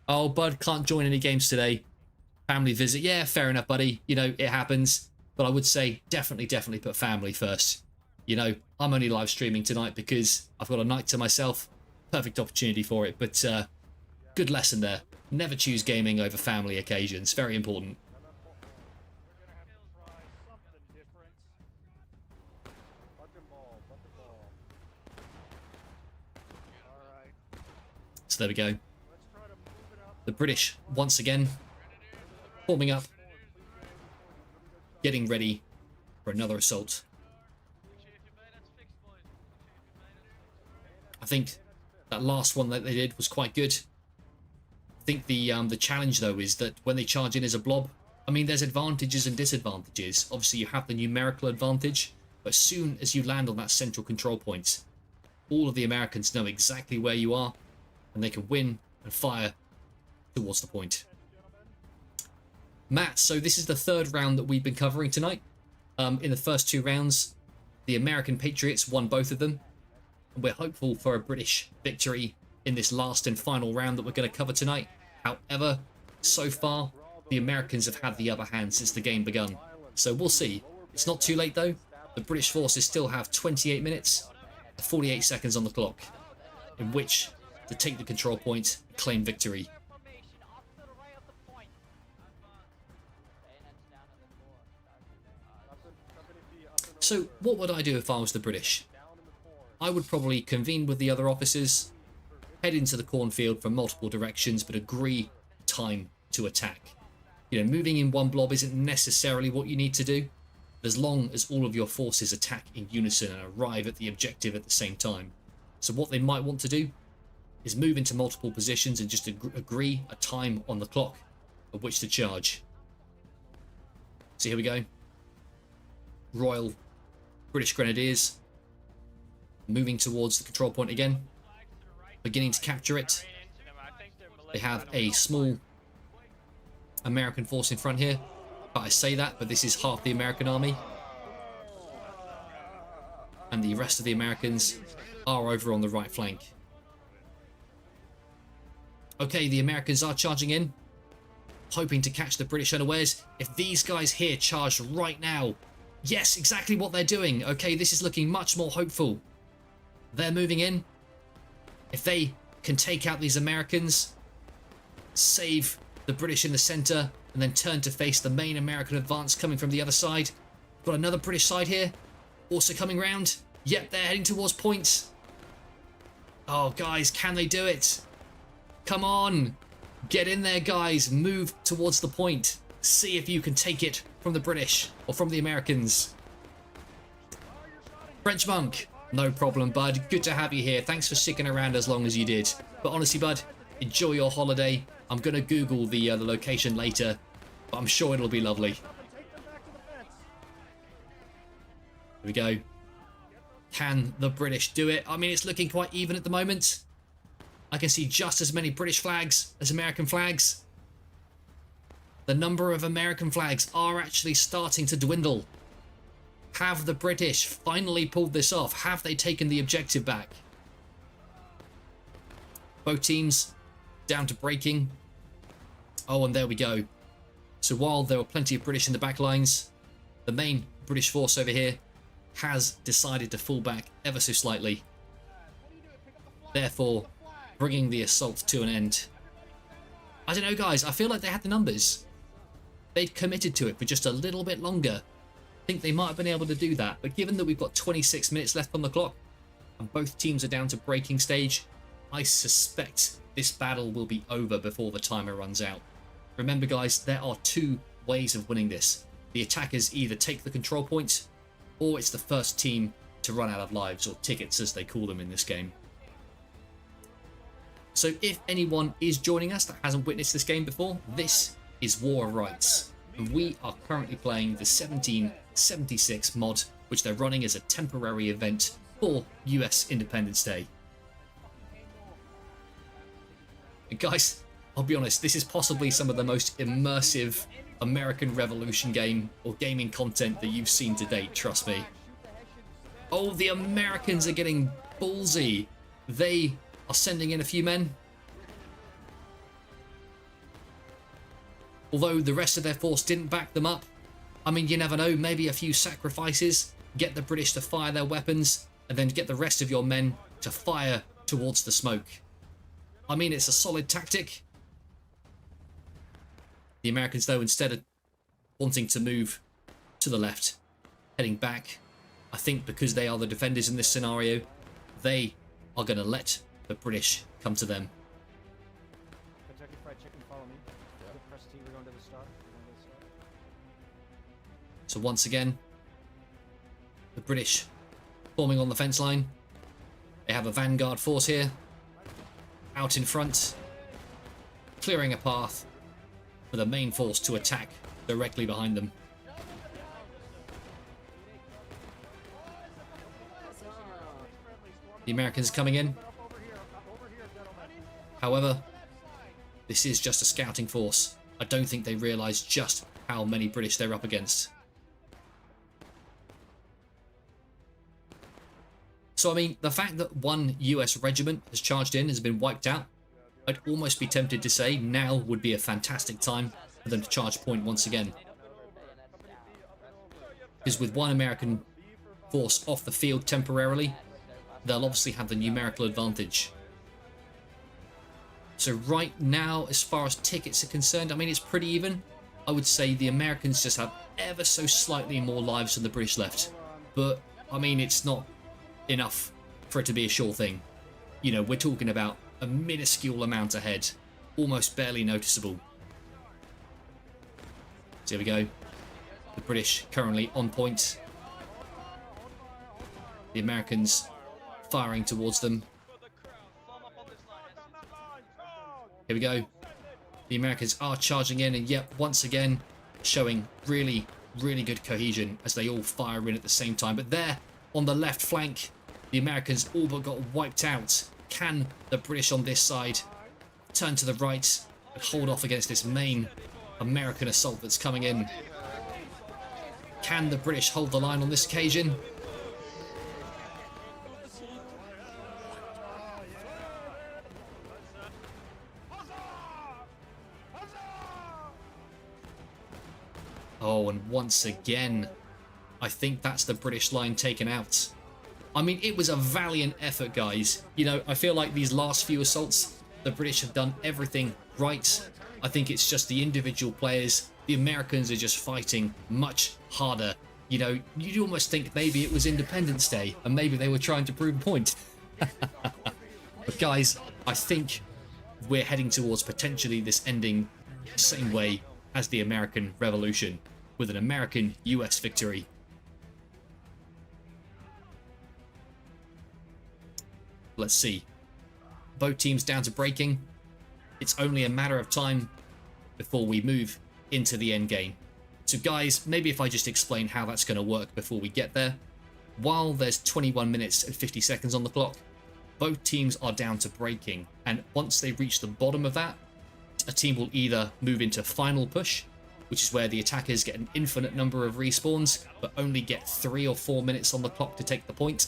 Oh, Bud can't join any games today. Family visit. Yeah, fair enough, buddy. You know, it happens. But I would say definitely put family first. You know, I'm only live streaming tonight because I've got a night to myself. Perfect opportunity for it. But good lesson there. Never choose gaming over family occasions. Very important. So there we go. The British, once again, forming up, getting ready for another assault. I think that last one that they did was quite good. I think the challenge, though, is that when they charge in as a blob, I mean, there's advantages and disadvantages. Obviously, you have the numerical advantage, but as soon as you land on that central control point, all of the Americans know exactly where you are, and they can win and fire towards the point. Matt, so this is the third round that we've been covering tonight. In the first two rounds, the American Patriots won both of them. And we're hopeful for a British victory in this last and final round that we're going to cover tonight. However, so far, the Americans have had the upper hand since the game begun. So we'll see. It's not too late though. The British forces still have 28 minutes, 48 seconds on the clock, in which to take the control point and claim victory. So what would I do if I was the British? I would probably convene with the other officers, head into the cornfield from multiple directions, but agree time to attack. You know, moving in one blob isn't necessarily what you need to do, as long as all of your forces attack in unison and arrive at the objective at the same time. So what they might want to do is move into multiple positions and just agree a time on the clock at which to charge. So here we go. Royal British Grenadiers moving towards the control point again, beginning to capture it. They have a small American force in front here, but I say that, but this is half the American army, and the rest of the Americans are over on the right flank. Okay, the Americans are charging in, hoping to catch the British unawares. If these guys here charged right now, yes, exactly what they're doing. Okay, this is looking much more hopeful. They're moving in. If they can take out these Americans, save the British in the center, and then turn to face the main American advance coming from the other side. Got another British side here, also coming round. Yep, they're heading towards points. Oh, guys, can they do it? Come on. Get in there, guys. Move towards the point. See if you can take it from the British or from the Americans. French monk. No problem, bud. Good to have you here. Thanks for sticking around as long as you did. But honestly, bud, enjoy your holiday. I'm going to Google the location later, but I'm sure it'll be lovely. Here we go. Can the British do it? I mean, it's looking quite even at the moment. I can see just as many British flags as American flags. The number of American flags are actually starting to dwindle. Have the British finally pulled this off? Have they taken the objective back? Both teams down to breaking. Oh, and there we go. So while there were plenty of British in the back lines, the main British force over here has decided to fall back ever so slightly, therefore bringing the assault to an end. I don't know, guys, I feel like they had the numbers. They'd committed to it for just a little bit longer. I think they might have been able to do that, but given that we've got 26 minutes left on the clock and both teams are down to breaking stage, I suspect this battle will be over before the timer runs out. Remember, guys, there are two ways of winning this. The attackers either take the control point, or it's the first team to run out of lives, or tickets as they call them in this game. So if anyone is joining us that hasn't witnessed this game before, this is War of Rights. And we are currently playing the 1776 mod, which they're running as a temporary event for US Independence Day. And guys, I'll be honest, this is possibly some of the most immersive American Revolution game or gaming content that you've seen to date, trust me. Oh, the Americans are getting ballsy. They are sending in a few men. Although the rest of their force didn't back them up. I mean, you never know, maybe a few sacrifices, get the British to fire their weapons, and then get the rest of your men to fire towards the smoke. I mean, it's a solid tactic. The Americans, though, instead of wanting to move to the left, heading back, I think because they are the defenders in this scenario, they are going to let the British come to them. Kentucky Fried Chicken, follow me. Press T, we're going to the star. So once again, the British forming on the fence line. They have a vanguard force here, out in front, clearing a path for the main force to attack directly behind them. The Americans coming in. However, this is just a scouting force. I don't think they realise just how many British they're up against. So, I mean, the fact that one US regiment has charged in has been wiped out, I'd almost be tempted to say now would be a fantastic time for them to charge point once again. Because with one American force off the field temporarily, they'll obviously have the numerical advantage. So right now, as far as tickets are concerned, I mean, it's pretty even. I would say the Americans just have ever so slightly more lives than the British left. But, I mean, it's not enough for it to be a sure thing. You know, we're talking about a minuscule amount ahead, almost barely noticeable. So here we go. The British currently on point. The Americans firing towards them. Here we go. The Americans are charging in, and yet once again showing really, really good cohesion as they all fire in at the same time. But there on the left flank, the Americans all but got wiped out. Can the British on this side turn to the right and hold off against this main American assault that's coming in? Can the British hold the line on this occasion? Oh, and once again, I think that's the British line taken out. I mean, it was a valiant effort, guys. You know, I feel like these last few assaults, the British have done everything right. I think it's just the individual players. The Americans are just fighting much harder. You know, you'd almost think maybe it was Independence Day and maybe they were trying to prove a point. But guys, I think we're heading towards potentially this ending the same way as the American Revolution, with an American US victory. Let's see. Both teams down to breaking. It's only a matter of time before we move into the end game. So guys, maybe if I just explain how that's going to work before we get there. While there's 21 minutes and 50 seconds on the clock, both teams are down to breaking, and once they reach the bottom of that, a team will either move into final push, which is where the attackers get an infinite number of respawns but only get 3 or 4 minutes on the clock to take the point,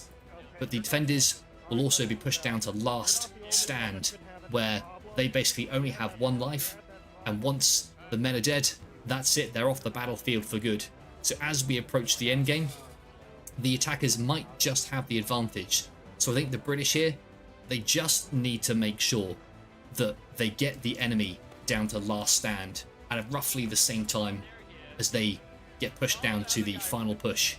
but the defenders will also be pushed down to last stand, where they basically only have 1 life, and once the men are dead, that's it, they're off the battlefield for good. So as we approach the end game, the attackers might just have the advantage. So I think the British here, they just need to make sure that they get the enemy down to last stand at roughly the same time as they get pushed down to the final push.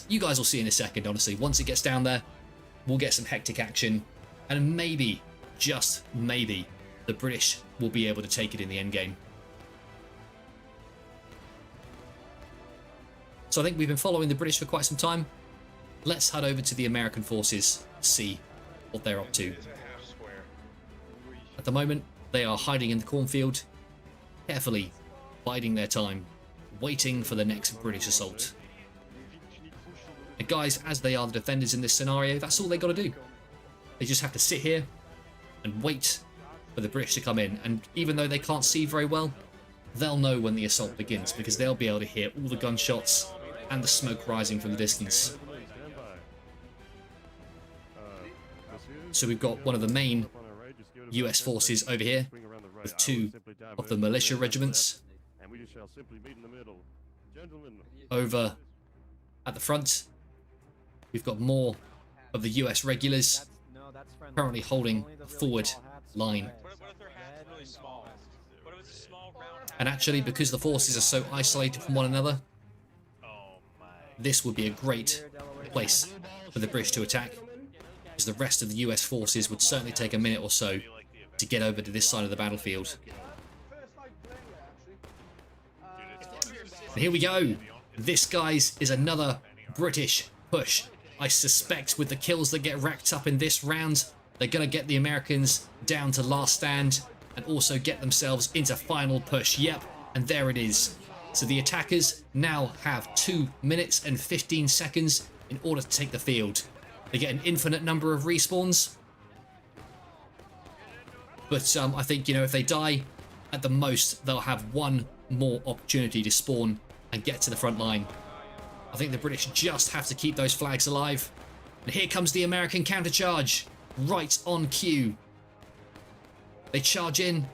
You guys will see in a second, honestly. Once it gets down there, we'll get some hectic action, and maybe, just maybe, the British will be able to take it in the end game. So I think we've been following the British for quite some time. Let's head over to the American forces, see what they're up to. At the moment, they are hiding in the cornfield, carefully biding their time, waiting for the next British assault. And guys, as they are the defenders in this scenario, that's all they got to do. They just have to sit here and wait for the British to come in. And even though they can't see very well, they'll know when the assault begins, because they'll be able to hear all the gunshots and the smoke rising from the distance. So we've got one of the main US forces over here with 2 of the militia regiments over at the front. We've got more of the US regulars currently holding a forward line. And actually, because the forces are so isolated from one another, this would be a great place for the British to attack, because the rest of the US forces would certainly take a minute or so to get over to this side of the battlefield. And here we go. This, guys, is another British push. I suspect with the kills that get racked up in this round, they're going to get the Americans down to last stand and also get themselves into final push. Yep, and there it is. So the attackers now have 2 minutes and 15 seconds in order to take the field. They get an infinite number of respawns. But I think, you know, if they die, at the most, they'll have 1 more opportunity to spawn and get to the front line. I think the British just have to keep those flags alive. And here comes the American countercharge, right on cue. They charge in.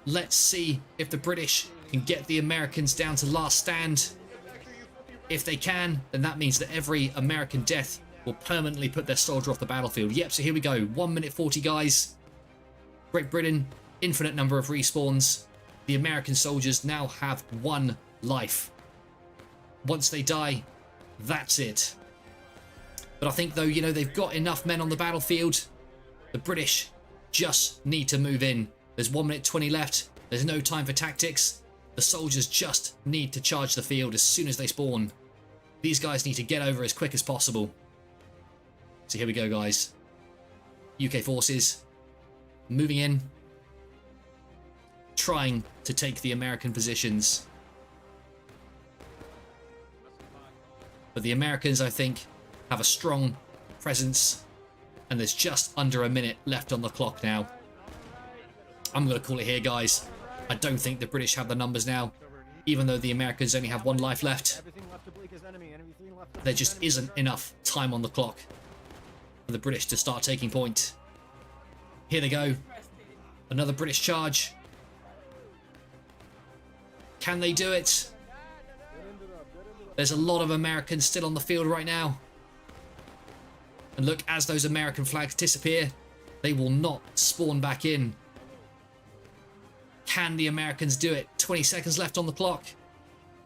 Let's see if the British can get the Americans down to last stand. If they can, then that means that every American death will permanently put their soldier off the battlefield. Yep, so here we go. 1 minute 40, guys. Great Britain, infinite number of respawns. The American soldiers now have 1 life. Once they die, that's it. But I think, though, you know, they've got enough men on the battlefield. The British just need to move in. There's 1 minute 20 left. There's no time for tactics. The soldiers just need to charge the field as soon as they spawn. These guys need to get over as quick as possible. So here we go, guys. UK forces moving in, trying to take the American positions. But the Americans, I think, have a strong presence, and there's just under a minute left on the clock now. I'm going to call it here, guys. I don't think the British have the numbers now, even though the Americans only have 1 life left. There just isn't enough time on the clock for the British to start taking point. Here they go. Another British charge. Can they do it? There's a lot of Americans still on the field right now. And look, as those American flags disappear, they will not spawn back in. Can the Americans do it? 20 seconds left on the clock.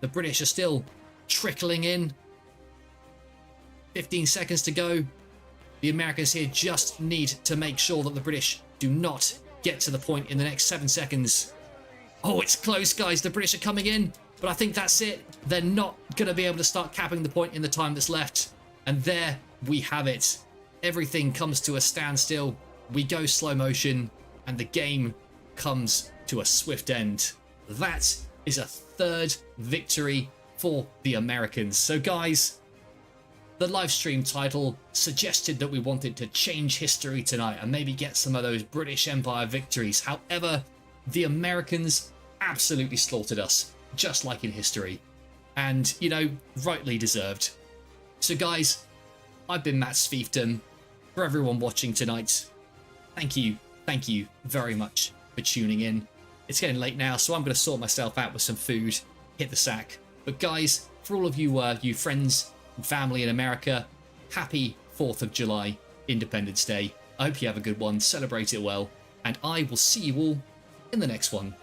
The British are still trickling in. 15 seconds to go. The Americans here just need to make sure that the British do not get to the point in the next 7 seconds. Oh, it's close, guys. The British are coming in, but I think that's it. They're not going to be able to start capping the point in the time that's left. And there we have it. Everything comes to a standstill. We go slow motion, and the game comes to a swift end. That is a 3rd victory for the Americans. So, guys, the live stream title suggested that we wanted to change history tonight and maybe get some of those British Empire victories. However, the Americans absolutely slaughtered us, just like in history. And, you know, rightly deserved. So, guys, I've been Matt's Fiefdom. For everyone watching tonight, thank you very much for tuning in. It's getting late now, so I'm going to sort myself out with some food hit the sack. But guys, for all of you, you friends and family in America, happy 4th of July, Independence Day. I hope you have a good one, celebrate it well, and I will see you all in the next one.